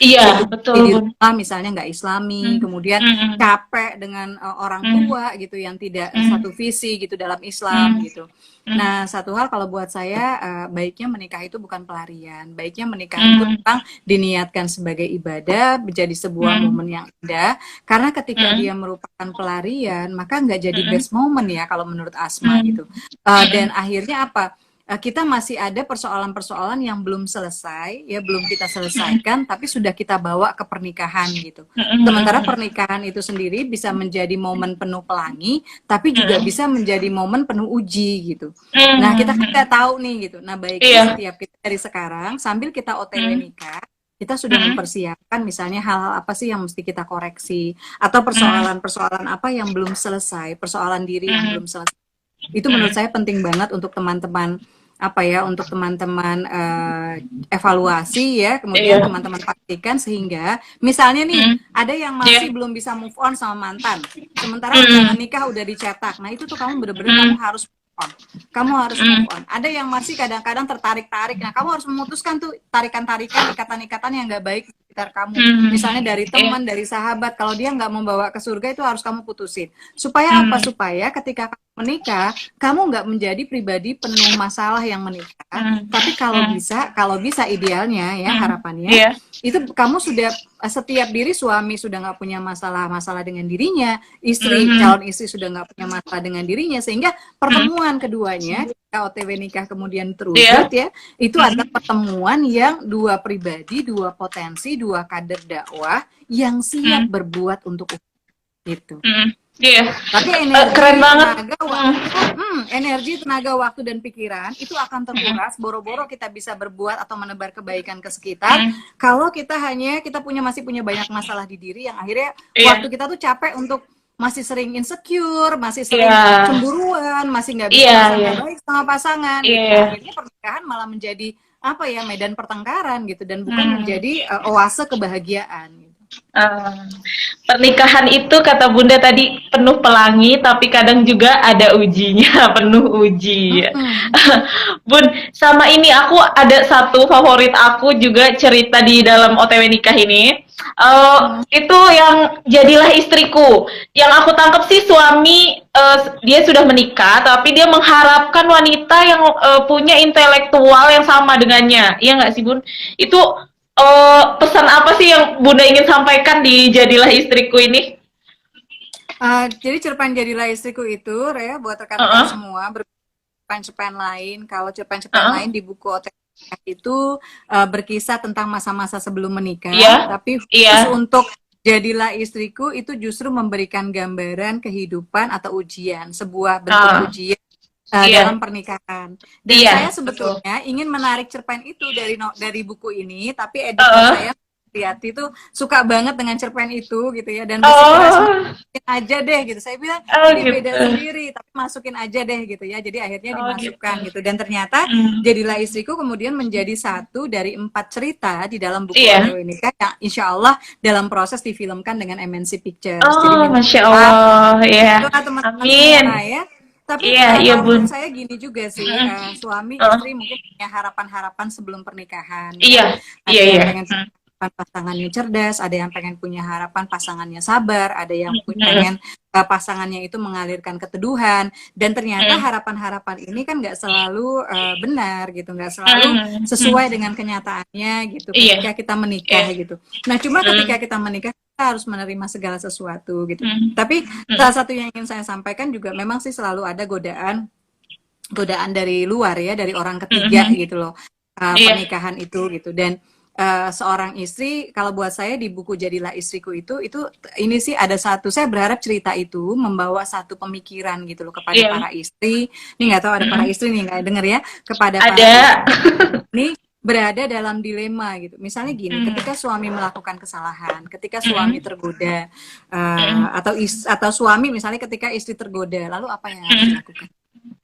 betul. Di rumah misalnya nggak islami, kemudian capek dengan orang tua gitu yang tidak satu visi gitu dalam Islam gitu. Nah, satu hal kalau buat saya, baiknya menikah itu bukan pelarian, baiknya menikah itu memang diniatkan sebagai ibadah, menjadi sebuah momen yang indah, karena ketika dia merupakan pelarian maka nggak jadi best moment ya kalau menurut Asma gitu. Dan akhirnya apa? Kita masih ada persoalan-persoalan yang belum selesai, ya belum kita selesaikan, tapi sudah kita bawa ke pernikahan gitu. Sementara pernikahan itu sendiri bisa menjadi momen penuh pelangi, tapi juga bisa menjadi momen penuh uji gitu. Nah kita tahu nih gitu. Nah baiknya setiap kita dari sekarang sambil kita OTW nikah, kita sudah Mm-mm. mempersiapkan misalnya hal-hal apa sih yang mesti kita koreksi, atau Mm. persoalan-persoalan apa yang belum selesai, persoalan diri yang Mm. belum selesai. Itu menurut Mm. saya penting banget untuk teman-teman apa ya, untuk teman-teman evaluasi ya, kemudian Iya. teman-teman pastikan sehingga misalnya nih Mm. ada yang Iya. masih belum bisa move on sama mantan, sementara undangan Mm. nikah udah dicetak. Nah itu tuh kamu bener-bener kamu Mm. harus move on. Kamu harus move Mm. on. Ada yang masih kadang-kadang tertarik-tarik. Nah kamu harus memutuskan tuh tarikan-tarikan, ikatan-ikatan yang nggak baik di sekitar kamu. Mm. Misalnya dari Iya. teman, dari sahabat. Kalau dia nggak membawa ke surga itu harus kamu putusin. Supaya apa? Mm. Supaya ketika kamu menikah, kamu nggak menjadi pribadi penuh masalah yang menikah, Mm. tapi Mm. kalau bisa idealnya ya Mm. harapannya Iya. itu kamu sudah setiap diri suami sudah nggak punya masalah-masalah dengan dirinya, Mm. calon istri sudah nggak punya masalah dengan dirinya, sehingga pertemuan keduanya ketika OTW nikah kemudian terwujud Iya. ya, itu adalah Mm. pertemuan yang dua pribadi, dua potensi, dua kader dakwah yang siap Mm. berbuat untuk itu. Mm. Iya. Tapi Keren energi, banget. tenaga, Mm. waktu, energi, tenaga, waktu, dan pikiran itu akan Mm. terkuras. Boro-boro kita bisa berbuat atau menebar kebaikan ke sekitar. Mm. Kalau kita masih punya banyak masalah di diri yang akhirnya waktu Iya. kita tuh capek untuk masih sering insecure, masih sering Iya. cemburuan, masih nggak bisa Iya. bersangka Iya. baik sama pasangan gitu. Nah Iya. akhirnya pernikahan malah menjadi apa ya, medan pertengkaran gitu, dan bukan Mm. menjadi oase kebahagiaan. Gitu. Ah, pernikahan itu kata Bunda tadi penuh pelangi, tapi kadang juga ada ujinya, penuh uji. Mm-mm. Bun, sama ini aku ada satu favorit aku juga cerita di dalam OTW nikah ini. Mm. Itu yang jadilah istriku. Yang aku tangkap sih suami dia sudah menikah, tapi dia mengharapkan wanita yang punya intelektual yang sama dengannya. Iya nggak sih Bun? Itu pesan apa sih yang Bunda ingin sampaikan di Jadilah Istriku ini? Jadi cerpen Jadilah Istriku itu, Rea, buat rekan-rekan Uh-uh. semua, cerpen-cerpen lain. Kalau cerpen-cerpen Uh-uh. lain di buku OTW itu berkisah tentang masa-masa sebelum menikah, Iya. tapi khusus Iya. untuk Jadilah Istriku itu justru memberikan gambaran kehidupan atau ujian, sebuah bentuk ujian Iya. dalam pernikahan. Dan Iya. saya Betul. sebetulnya ingin menarik cerpen itu dari buku ini, tapi editor saya Riyati tuh suka banget dengan cerpen itu gitu ya, dan bersikeras masukin aja deh gitu. Saya bilang ini Gitu. beda sendiri, tapi masukin aja deh gitu ya. Jadi akhirnya dimasukkan Gitu. gitu. Dan ternyata Jadilah Istriku kemudian menjadi satu dari 4 cerita di dalam buku Iya. OTW Nikah yang insya Allah dalam proses difilmkan dengan MNC Pictures. Jadi Masya Allah, ya. teman-teman Amin. semua ya. Tapi Iya, iya kalau Bun. menurut saya gini juga sih, suami Uh, istri mungkin punya harapan-harapan sebelum pernikahan Iya, ya. Ada iya, yang iya. pengen pasangannya cerdas, ada yang pengen punya harapan pasangannya sabar, ada yang pengen pasangannya itu mengalirkan keteduhan, dan ternyata harapan-harapan ini kan nggak selalu benar gitu, nggak selalu sesuai dengan kenyataannya gitu Iya. ketika kita menikah gitu. Nah cuma ketika kita menikah kita harus menerima segala sesuatu gitu. Tapi salah satu yang ingin saya sampaikan juga memang sih selalu ada godaan dari luar ya, dari orang ketiga gitu loh, pernikahan itu gitu. Dan seorang istri, kalau buat saya di buku Jadilah Istriku itu ini sih ada satu, saya berharap cerita itu membawa satu pemikiran gitu loh kepada para istri. Ini nggak tahu ada para istri nih nggak denger ya, kepada para istri ini berada dalam dilema gitu. Misalnya gini, ketika suami melakukan kesalahan, ketika suami tergoda, atau suami misalnya ketika istri tergoda, lalu apa yang harus dilakukan?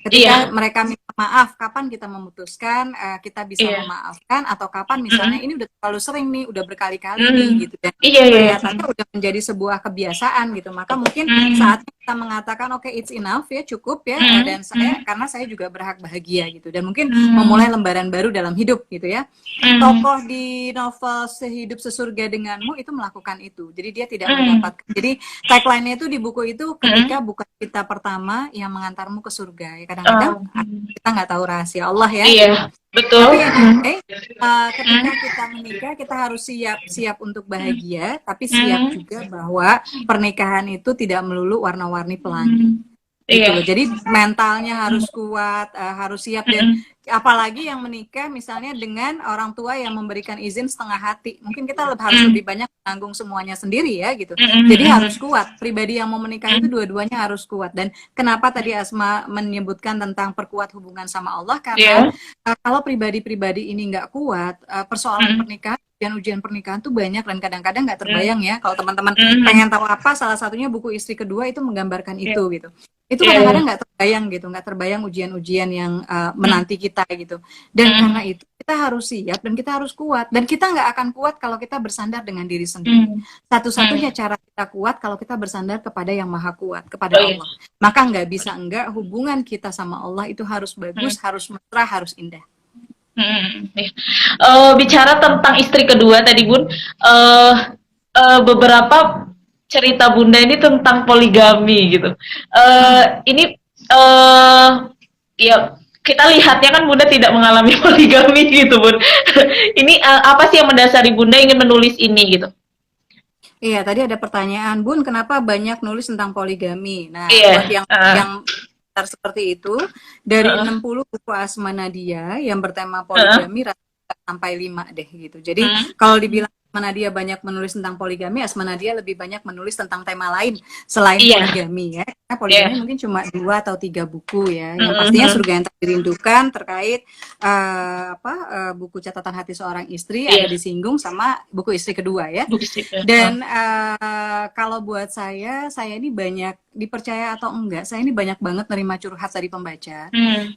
Ketika mereka minta maaf, kapan kita memutuskan kita bisa memaafkan, atau kapan misalnya ini udah terlalu sering nih, udah berkali-kali nih gitu, dan kelihatannya udah menjadi sebuah kebiasaan gitu, maka mungkin saatnya kita mengatakan oke, it's enough ya, cukup ya, dan karena saya juga berhak bahagia gitu, dan mungkin memulai lembaran baru dalam hidup gitu ya. Tokoh di novel Sehidup Sesurga Denganmu itu melakukan itu, jadi dia tidak mendapatkan, jadi tagline-nya itu di buku itu, ketika bukan kita pertama yang mengantarmu ke surga ya. Kadang-kadang kita nggak tahu rahasia Allah ya. Iya, betul. Tapi ketika kita menikah, kita harus siap untuk bahagia, tapi siap juga bahwa pernikahan itu tidak melulu warna-warni pelangi. Gitu loh. Jadi mentalnya harus kuat, harus siap, dan apalagi yang menikah misalnya dengan orang tua yang memberikan izin setengah hati, mungkin kita harus lebih banyak menanggung semuanya sendiri ya gitu. Jadi harus kuat, pribadi yang mau menikah itu dua-duanya harus kuat. Dan kenapa tadi Asma menyebutkan tentang perkuat hubungan sama Allah, karena kalau pribadi-pribadi ini nggak kuat, persoalan pernikahan ujian-ujian pernikahan tuh banyak dan kadang-kadang nggak terbayang ya. Kalau teman-teman Mhm. pengen tahu apa, salah satunya buku Istri Kedua itu menggambarkan Iya. itu gitu. Itu Iya, iya. kadang-kadang nggak terbayang gitu, nggak terbayang ujian-ujian yang menanti kita gitu. Dan karena Mhm. itu kita harus siap dan kita harus kuat. Dan kita nggak akan kuat kalau kita bersandar dengan diri sendiri. Mhm. Satu-satunya Mhm. cara kita kuat kalau kita bersandar kepada yang maha kuat, kepada Oh, iya. Allah. Maka nggak bisa enggak hubungan kita sama Allah itu harus bagus, Mhm. harus mesra, harus indah. Iya. Bicara tentang istri kedua tadi Bun, beberapa cerita Bunda ini tentang poligami gitu. Hmm. Ini ya kita lihatnya kan Bunda tidak mengalami poligami gitu Bun. Ini apa sih yang mendasari Bunda ingin menulis ini gitu? Iya, tadi ada pertanyaan, Bun, kenapa banyak nulis tentang poligami? Nah, buat Iya. yang seperti itu, dari 60 buku Asma Nadia yang bertema poligami rata-rata sampai 5 deh gitu. Jadi kalau dibilang Asma Nadia banyak menulis tentang poligami, Asma Nadia lebih banyak menulis tentang tema lain selain Iya. poligami ya. Karena poligami Iya. mungkin cuma 2 atau 3 buku ya. Yang pastinya Surga yang Tak Dirindukan terkait buku catatan hati seorang istri ada Iya. disinggung sama buku Istri Kedua ya. Bukan. Dan kalau buat saya ini banyak dipercaya atau enggak, saya ini banyak banget nerima curhat dari pembaca.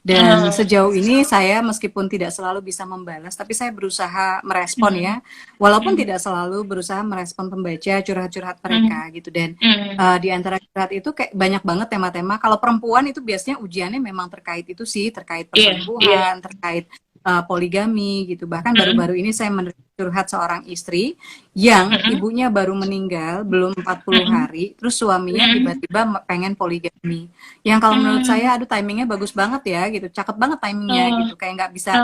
Dan sejauh ini saya meskipun tidak selalu bisa membalas, tapi saya berusaha merespon ya. Walaupun tidak selalu berusaha merespon pembaca curhat-curhat mereka gitu. Dan di antara curhat itu kayak banyak banget tema-tema. Kalau perempuan itu biasanya ujiannya memang terkait itu sih, terkait perselingkuhan, terkait poligami gitu. Bahkan baru-baru ini saya menerima curhat seorang istri yang ibunya baru meninggal belum 40 hari, terus suaminya tiba-tiba pengen poligami. Yang kalau menurut saya aduh timingnya bagus banget ya gitu. Cakep banget timingnya gitu. Kayak nggak bisa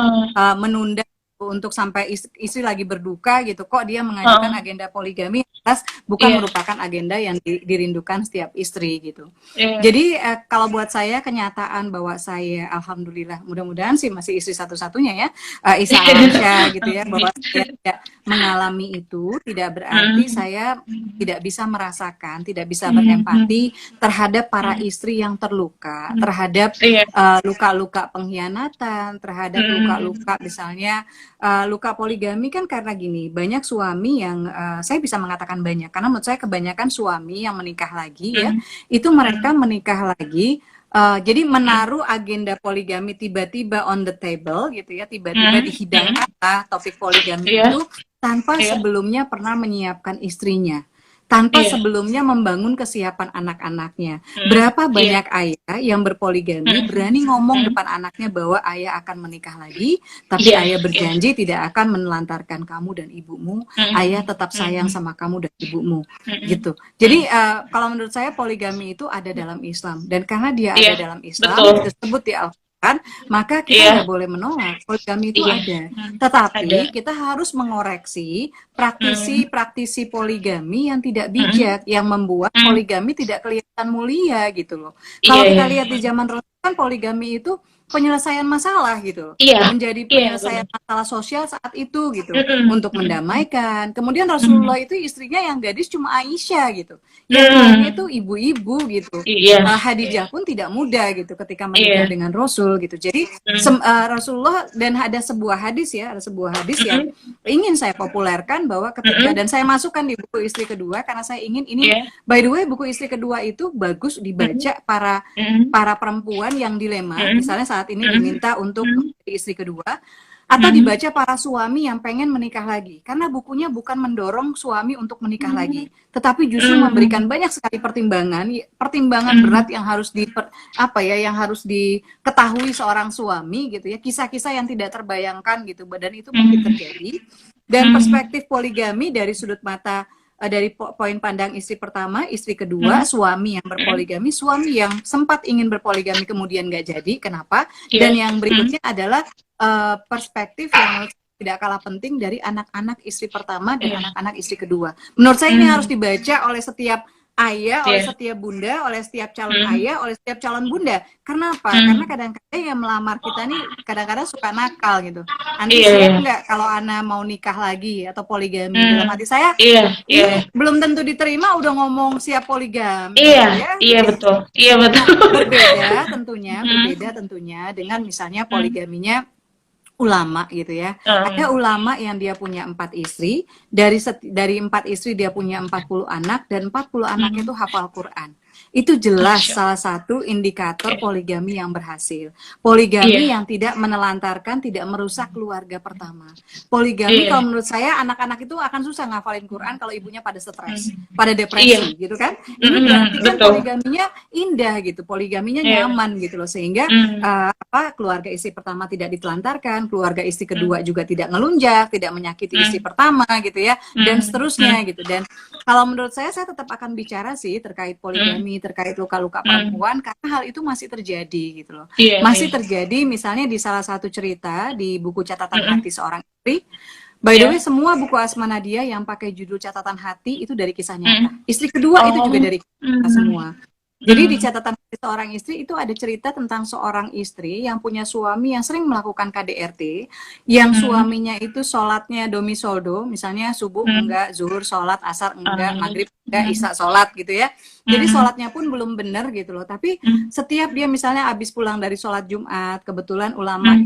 menunda untuk sampai istri lagi berduka gitu, kok dia mengajukan agenda poligami, atas bukan merupakan agenda yang dirindukan setiap istri gitu. Jadi kalau buat saya kenyataan bahwa saya alhamdulillah, mudah-mudahan sih masih istri satu-satunya ya, Isa Alamsyah gitu ya, bahwa saya tidak mengalami itu tidak berarti saya tidak bisa merasakan, tidak bisa berempati terhadap para istri yang terluka, terhadap luka-luka pengkhianatan, terhadap luka-luka misalnya luka poligami. Kan karena gini, banyak suami yang saya bisa mengatakan banyak, karena menurut saya kebanyakan suami yang menikah lagi ya, itu mereka menikah lagi jadi menaruh agenda poligami tiba-tiba on the table gitu ya, tiba-tiba dihidangkan topik poligami itu tanpa sebelumnya pernah menyiapkan istrinya, tanpa sebelumnya membangun kesiapan anak-anaknya. Berapa banyak ayah yang berpoligami berani ngomong depan anaknya bahwa ayah akan menikah lagi, tapi ayah berjanji tidak akan menelantarkan kamu dan ibumu, ayah tetap sayang sama kamu dan ibumu, gitu. Jadi kalau menurut saya poligami itu ada dalam Islam, dan karena dia ada dalam Islam, disebut di Al-Quran, maka kita nggak boleh menolak poligami itu ada. Tetapi kita harus mengoreksi praktisi poligami yang tidak bijak, yang membuat poligami tidak kelihatan mulia gitu loh. Kalau kita lihat di zaman Rasul kan poligami itu penyelesaian masalah gitu, menjadi penyelesaian masalah sosial saat itu gitu, untuk mendamaikan. Kemudian Rasulullah itu istrinya yang gadis cuma Aisyah gitu, yang lainnya itu ibu-ibu gitu. Khadijah pun tidak muda gitu ketika menikah dengan Rasul gitu. Jadi Rasulullah, dan ada sebuah hadis ya, yang ingin saya populerkan bahwa ketika, dan saya masukkan di buku Istri Kedua karena saya ingin ini, by the way, buku Istri Kedua itu bagus dibaca para perempuan yang dilema, misalnya saat ini diminta untuk menjadi istri kedua, atau dibaca para suami yang pengen menikah lagi, karena bukunya bukan mendorong suami untuk menikah lagi, tetapi justru memberikan banyak sekali pertimbangan berat yang harus yang harus diketahui seorang suami gitu ya, kisah-kisah yang tidak terbayangkan gitu, dan itu mungkin terjadi. Dan perspektif poligami dari sudut mata, dari poin pandang istri pertama, istri kedua, suami yang berpoligami, suami yang sempat ingin berpoligami kemudian nggak jadi, kenapa? Dan yang berikutnya adalah perspektif yang tidak kalah penting dari anak-anak istri pertama dan anak-anak istri kedua. Menurut saya ini harus dibaca oleh setiap ayah, oleh setiap bunda, oleh setiap calon ayah, oleh setiap calon bunda. Karena apa? Karena kadang-kadang yang melamar kita nih kadang-kadang suka nakal gitu. Nanti siap nggak kalau Ana mau nikah lagi atau poligami? Dalam hati saya, ini belum tentu diterima udah ngomong siap poligami. Betul. Berbeda tentunya dengan misalnya poligaminya ulama gitu ya. Ada ulama yang dia punya 4 istri, dari 4 istri dia punya 40 anak, dan 40 anak itu hafal Quran. Itu jelas Masya salah satu indikator Allah. poligami yang berhasil. Poligami Iya, yang tidak menelantarkan, tidak merusak keluarga pertama. Poligami iya, kalau menurut saya anak-anak itu akan susah ngafalin Quran kalau ibunya pada stres, pada iya, depresi gitu kan. Ini berarti kan betul. poligaminya indah gitu, poligaminya Iya, nyaman gitu loh, sehingga keluarga istri pertama tidak ditelantarkan, keluarga istri kedua juga tidak ngelunjak, tidak menyakiti istri pertama gitu ya, dan seterusnya gitu. Dan kalau menurut saya tetap akan bicara sih terkait poligami, terkait luka-luka perempuan, karena hal itu masih terjadi gitu loh. iya, Masih iya, terjadi misalnya di salah satu cerita di buku catatan hati seorang istri. By the iya. way, semua buku Asma Nadia yang pakai judul catatan hati itu dari kisah nyata. Istri kedua itu juga Oh, dari kisah nyata semua. Jadi di catatan hati seorang istri itu ada cerita tentang seorang istri yang punya suami yang sering melakukan KDRT, yang suaminya itu sholatnya domisoldo, misalnya subuh enggak, zuhur sholat, asar enggak, maghrib enggak, isya sholat gitu ya. Jadi sholatnya pun belum benar gitu loh. Tapi setiap dia misalnya habis pulang dari sholat Jumat, kebetulan ulama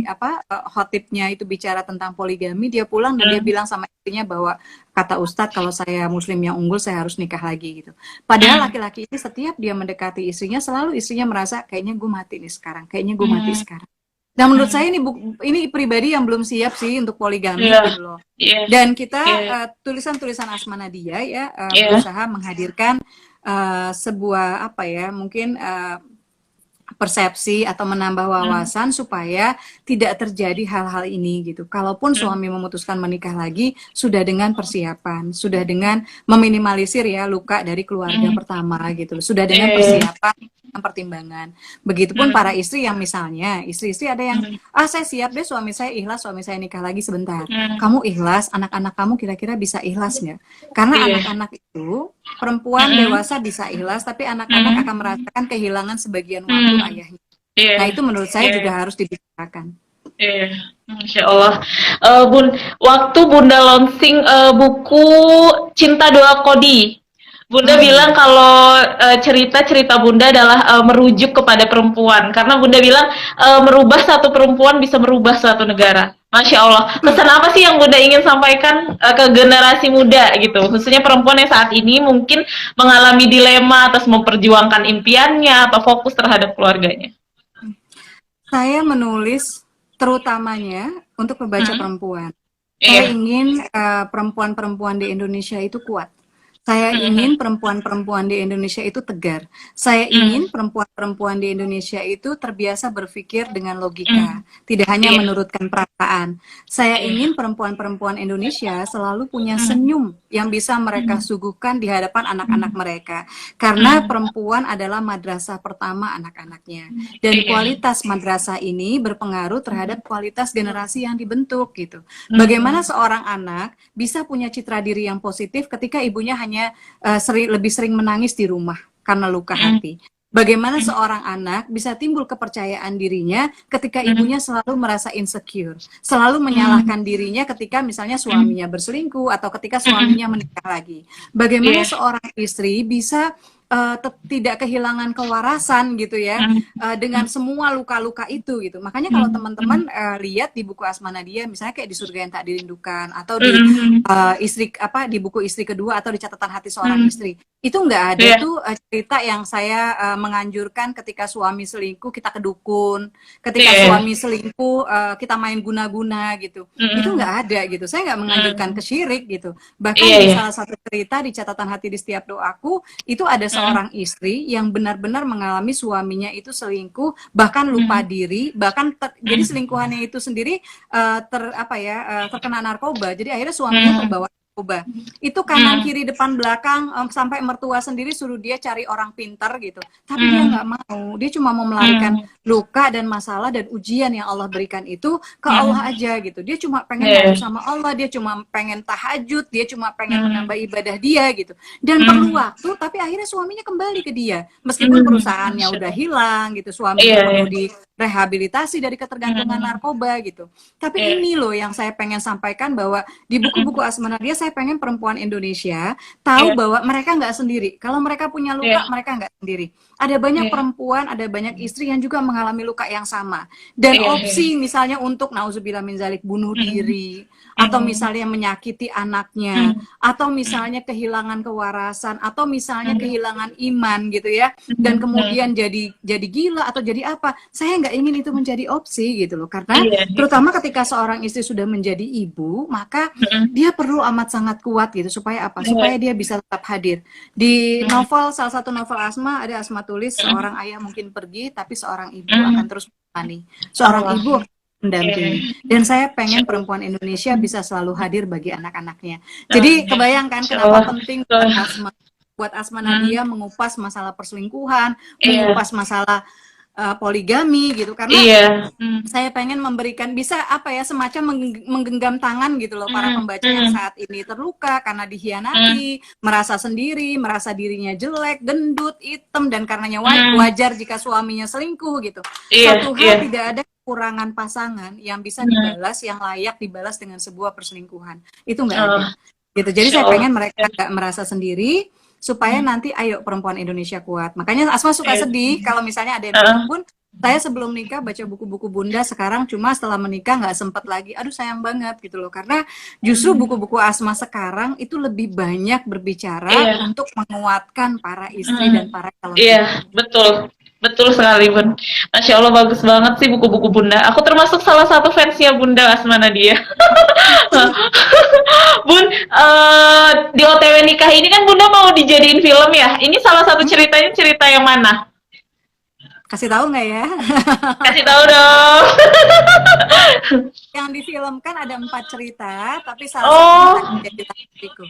khotibnya itu bicara tentang poligami, dia pulang dan dia bilang sama istrinya bahwa kata Ustadz kalau saya muslim yang unggul saya harus nikah lagi gitu. Padahal laki-laki ini setiap dia mendekati istrinya selalu istrinya merasa kayaknya gue mati nih sekarang, kayaknya gue mati sekarang. Dan menurut saya ini pribadi yang belum siap sih untuk poligami iya, gitu loh. iya, Dan kita iya, tulisan-tulisan Asma Nadia ya iya, berusaha menghadirkan sebuah apa ya mungkin persepsi atau menambah wawasan supaya tidak terjadi hal-hal ini gitu. Kalaupun suami memutuskan menikah lagi, sudah dengan persiapan, sudah dengan meminimalisir ya luka dari keluarga pertama gitu. Sudah dengan persiapan pertimbangan. Begitupun para istri yang misalnya, istri-istri ada yang saya siap deh suami saya ikhlas, suami saya nikah lagi sebentar. Kamu ikhlas, anak-anak kamu kira-kira bisa ikhlas nggak? Karena iya, anak-anak itu perempuan dewasa bisa ikhlas, tapi anak-anak akan merasakan kehilangan sebagian waktu ayahnya. iya, Nah itu menurut saya iya, juga harus dibicarakan. iya. Masya Allah. Waktu Bunda launching buku Cinta Doa Kodi, Bunda bilang kalau cerita-cerita Bunda adalah merujuk kepada perempuan, karena Bunda bilang merubah satu perempuan bisa merubah suatu negara. Masya Allah. Pesan apa sih yang Bunda ingin sampaikan ke generasi muda gitu, khususnya perempuan yang saat ini mungkin mengalami dilema atas memperjuangkan impiannya atau fokus terhadap keluarganya? Saya menulis terutamanya untuk membaca perempuan. Saya Iya. ingin perempuan-perempuan di Indonesia itu kuat. Saya ingin perempuan-perempuan di Indonesia itu tegar. Saya ingin perempuan-perempuan di Indonesia itu terbiasa berpikir dengan logika, tidak hanya Iya. menurutkan perasaan. Saya ingin perempuan-perempuan Indonesia selalu punya senyum yang bisa mereka suguhkan di hadapan anak-anak mereka. Karena perempuan adalah madrasah pertama anak-anaknya. Dan kualitas madrasah ini berpengaruh terhadap kualitas generasi yang dibentuk gitu. Bagaimana seorang anak bisa punya citra diri yang positif ketika ibunya hanya lebih sering menangis di rumah karena luka hati. Bagaimana seorang anak bisa timbul kepercayaan dirinya ketika ibunya selalu merasa insecure, selalu menyalahkan dirinya ketika misalnya suaminya berselingkuh atau ketika suaminya menikah lagi. Bagaimana seorang istri bisa tidak kehilangan kewarasan gitu ya dengan semua luka-luka itu gitu. Makanya kalau teman-teman lihat di buku Asma Nadia misalnya kayak di Surga yang Tak Dirindukan atau di di buku Istri Kedua atau di Catatan Hati Seorang Istri, itu nggak ada Iya. tuh cerita yang saya menganjurkan ketika suami selingkuh kita ke dukun, ketika suami selingkuh kita main guna-guna gitu. Itu nggak ada gitu. Saya nggak menganjurkan kesyirik gitu. Bahkan Iya, di iya. salah satu cerita di Catatan Hati di Setiap Doaku itu ada seorang istri yang benar-benar mengalami suaminya itu selingkuh, bahkan lupa diri, bahkan jadi selingkuhannya itu sendiri terkena narkoba. Jadi akhirnya suaminya terbawa narkoba. Itu kanan kiri depan belakang sampai mertua sendiri suruh dia cari orang pintar gitu. Tapi dia nggak mau. Dia cuma mau melarikan luka dan masalah dan ujian yang Allah berikan itu ke Allah aja gitu. Dia cuma pengen ngadu sama Allah, dia cuma pengen tahajud, dia cuma pengen menambah ibadah dia gitu. Dan perlu waktu, tapi akhirnya suaminya kembali ke dia. Meskipun perusahaannya udah hilang gitu, suaminya Iya, perlu iya. direhabilitasi dari ketergantungan narkoba gitu. Tapi ini loh yang saya pengen sampaikan bahwa di buku-buku Asma Nadia saya pengen perempuan Indonesia tahu Iya, bahwa mereka nggak sendiri. Kalau mereka punya luka, iya, mereka nggak sendiri. Ada banyak iya. perempuan, ada banyak istri yang juga mengalami luka yang sama. Dan Iya, opsi misalnya untuk nauzubillah min zalik bunuh diri, atau misalnya menyakiti anaknya, atau misalnya kehilangan kewarasan, atau misalnya kehilangan iman gitu ya, dan kemudian jadi gila atau jadi apa. Saya nggak ingin itu menjadi opsi gitu loh, karena iya, terutama ketika seorang istri sudah menjadi ibu, maka dia perlu amat sangat kuat gitu, supaya apa? Supaya dia bisa tetap hadir. Di novel, salah satu novel Asma, ada Asma tulis, seorang ayah mungkin pergi, tapi seorang ibu akan terus menemani. Seorang ibu akan mendampingi. Dan saya pengen perempuan Indonesia bisa selalu hadir bagi anak-anaknya. Jadi kebayangkan kenapa penting buat Asma Nadia mengupas masalah perselingkuhan, mengupas masalah poligami gitu, karena saya pengen memberikan bisa apa ya, semacam menggenggam tangan gitu loh para pembaca yang saat ini terluka karena dihianati, merasa sendiri, merasa dirinya jelek, gendut, hitam, dan karenanya wajar jika suaminya selingkuh gitu. Suatu hal tidak ada kekurangan pasangan yang bisa dibalas, yang layak dibalas dengan sebuah perselingkuhan. Itu nggak ada. Gitu. Jadi saya pengen mereka nggak merasa sendiri, supaya nanti ayo perempuan Indonesia kuat. Makanya Asma suka sedih kalau misalnya ada yang bilang, Bun, saya sebelum nikah baca buku-buku Bunda, sekarang cuma setelah menikah nggak sempet lagi. Aduh sayang banget gitu loh, karena justru buku-buku Asma sekarang itu lebih banyak berbicara untuk menguatkan para istri dan para calon istri. Iya, betul. Betul sekali, Bun. Masya Allah, bagus banget sih buku-buku Bunda. Aku termasuk salah satu fansnya Bunda Asma Nadia. Bun, di OTW nikah ini kan Bunda mau dijadiin film ya? Ini salah satu ceritanya cerita yang mana? Kasih tahu nggak ya? Kasih tahu dong. Yang difilmkan ada 4 cerita, tapi salah satunya jadi istriku.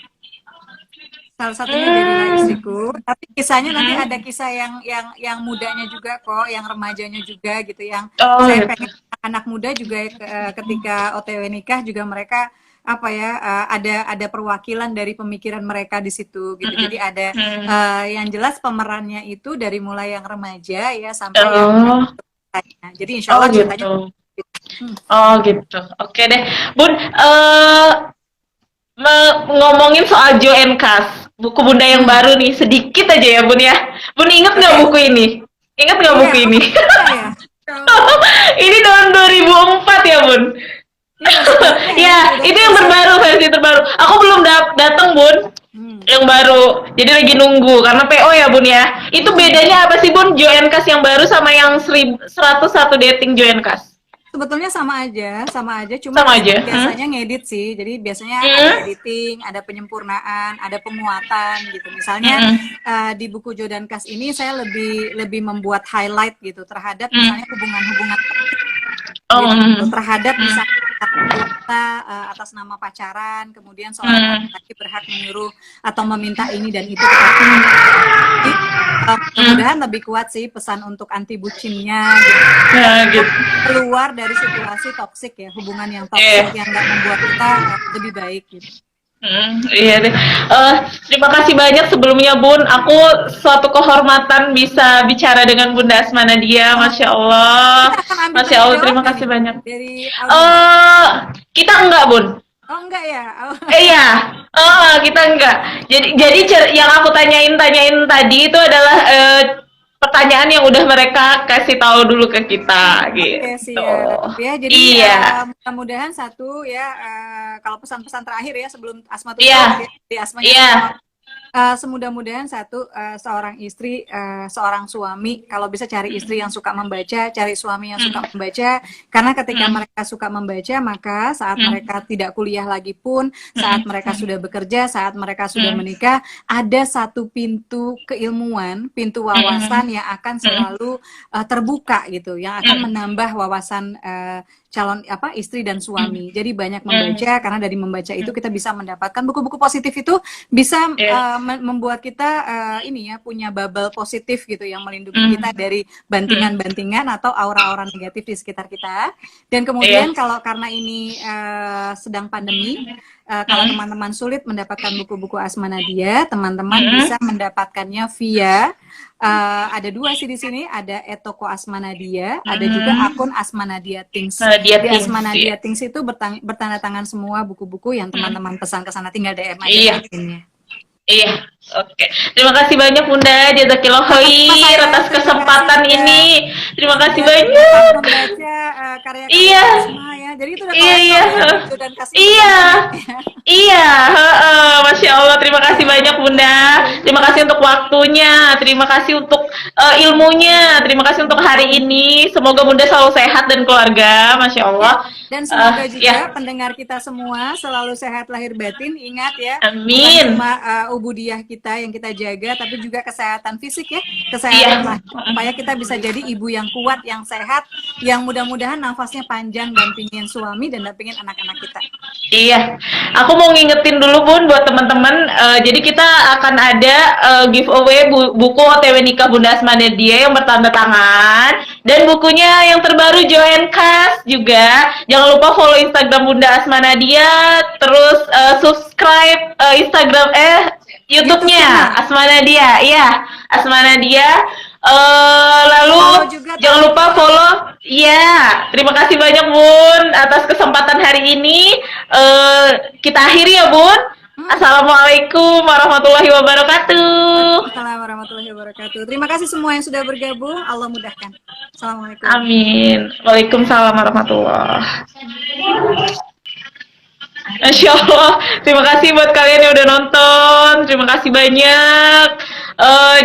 Salah satunya jadilah istriku. Tapi kisahnya nanti ada kisah yang mudanya juga kok, yang remajanya juga gitu, yang saya pengen anak muda juga ketika OTW nikah juga mereka apa ya, ada perwakilan dari pemikiran mereka di situ gitu. Jadi ada yang jelas pemerannya itu dari mulai yang remaja ya sampai yang jadi insya Allah ceritanya gitu. Oke deh, Bun. Ngomongin soal Jo and Kas, buku Bunda yang baru nih, sedikit aja ya Bun ya. Bun inget nggak buku ini? Ingat nggak buku ini? Ini tahun 2004 ya Bun. Ya, itu yang terbaru, versi terbaru. Aku belum datang Bun. Yang baru. Jadi lagi nunggu karena PO ya Bun ya. Itu bedanya apa sih Bun, Jo and Kas yang baru sama yang 101 dating Jo and Kas? Sebetulnya sama aja, cuma biasanya ngedit sih. Jadi biasanya ada editing, ada penyempurnaan, ada penguatan gitu. Misalnya di buku Jo dan Kas ini saya lebih membuat highlight gitu terhadap misalnya hubungan-hubungan gitu, terhadap misalnya kita atas nama pacaran, kemudian seorang laki-laki berhak menyuruh atau meminta ini dan itu. Mudah-mudahan lebih kuat sih pesan untuk anti bucinnya gitu. Keluar dari situasi toksik ya, hubungan yang toksik yang nggak membuat kita lebih baik gitu. Iya deh. Terima kasih banyak sebelumnya Bun. Aku suatu kehormatan bisa bicara dengan Bunda Asma Nadia. Masya Allah. Masya Allah. Terima kasih banyak. Kita enggak Bun. Oh enggak ya? Iya. Kita enggak. Jadi yang aku tanyain tadi itu adalah pertanyaan yang udah mereka kasih tahu dulu ke kita gitu. Oke, siap. Ya, jadi mudah-mudahan satu ya, kalau pesan-pesan terakhir ya sebelum Asma tutup di Asmanya semudah-mudahan satu, seorang istri, seorang suami kalau bisa cari istri yang suka membaca, cari suami yang suka membaca, karena ketika mereka suka membaca maka saat mereka tidak kuliah lagi pun, saat mereka sudah bekerja, saat mereka sudah menikah, ada satu pintu keilmuan, pintu wawasan yang akan selalu terbuka gitu, yang akan menambah wawasan calon istri dan suami. Jadi banyak membaca, karena dari membaca itu kita bisa mendapatkan buku-buku positif, itu bisa membuat kita punya bubble positif gitu yang melindungi kita dari bantingan-bantingan atau aura-aura negatif di sekitar kita. Dan kemudian kalau karena ini sedang pandemi, kalau teman-teman sulit mendapatkan buku-buku Asma Nadia, teman-teman bisa mendapatkannya via ada 2 sih di sini, ada @toko Asma Nadia, ada juga akun Asma Nadia Things. Di Asma Nadia Things itu bertanda tangan semua buku-buku yang teman-teman pesan ke sana, tinggal DM aja akunnya. Iya, oke. Terima kasih banyak Bunda, jazakillah Sama-sama khair saya, atas terima kasih kesempatan sudah ini. Terima kasih dapat banyak. membaca karya-karya Iya, Bu Asma ya. Jadi itu udah iya, iya. kolektor ya, dan kasih itu Iya, banyak. iya, heeh. Masya Allah, terima kasih banyak Bunda. Terima kasih untuk waktunya, terima kasih untuk ilmunya, terima kasih untuk hari ini. Semoga Bunda selalu sehat dan keluarga, Masya Ya, Allah. dan semoga juga Ya, pendengar kita semua selalu sehat lahir batin. Ingat ya, bukan amin. cuma ubudiyah kita yang kita jaga, tapi juga kesehatan fisik ya, kesehatan Iya. lahir. Supaya kita bisa jadi ibu yang kuat, yang sehat, yang mudah-mudahan nafasnya panjang dampingin suami dan dampingin anak-anak kita. Iya, aku mau ngingetin dulu Bun buat teman-teman. Jadi kita akan ada giveaway buku OTW Nikah Bunda Asmana Dia yang bertanda tangan dan bukunya yang terbaru Join Kas juga. Jangan lupa follow Instagram Bunda Asmana Dia, terus subscribe Instagram YouTube YouTube-nya channel, Asmana Dia. Iya, Asmana Dia. follow Lalu juga jangan Talent lupa Club. follow. Iya, terima kasih banyak Bun atas kesempatan hari ini. Kita akhiri ya Bun. Hmm. Assalamualaikum warahmatullahi wabarakatuh. Waalaikumsalam warahmatullahi wabarakatuh. Terima kasih semua yang sudah bergabung. Allah mudahkan. Assalamualaikum. Amin. Waalaikumsalam warahmatullahi. Masya Allah, terima kasih buat kalian yang udah nonton. Terima kasih banyak.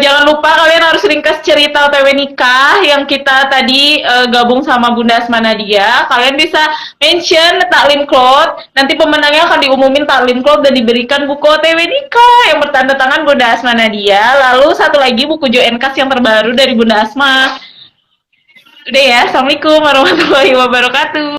Jangan lupa kalian harus ringkas cerita OTW nikah yang kita tadi gabung sama Bunda Asma Nadia. Kalian bisa mention Taklim Cloud. Nanti pemenangnya akan diumumin Taklim Cloud dan diberikan buku OTW nikah yang bertanda tangan Bunda Asma Nadia. Lalu satu lagi buku Joenkas yang terbaru dari Bunda Asma. Udah ya, Assalamualaikum warahmatullahi wabarakatuh.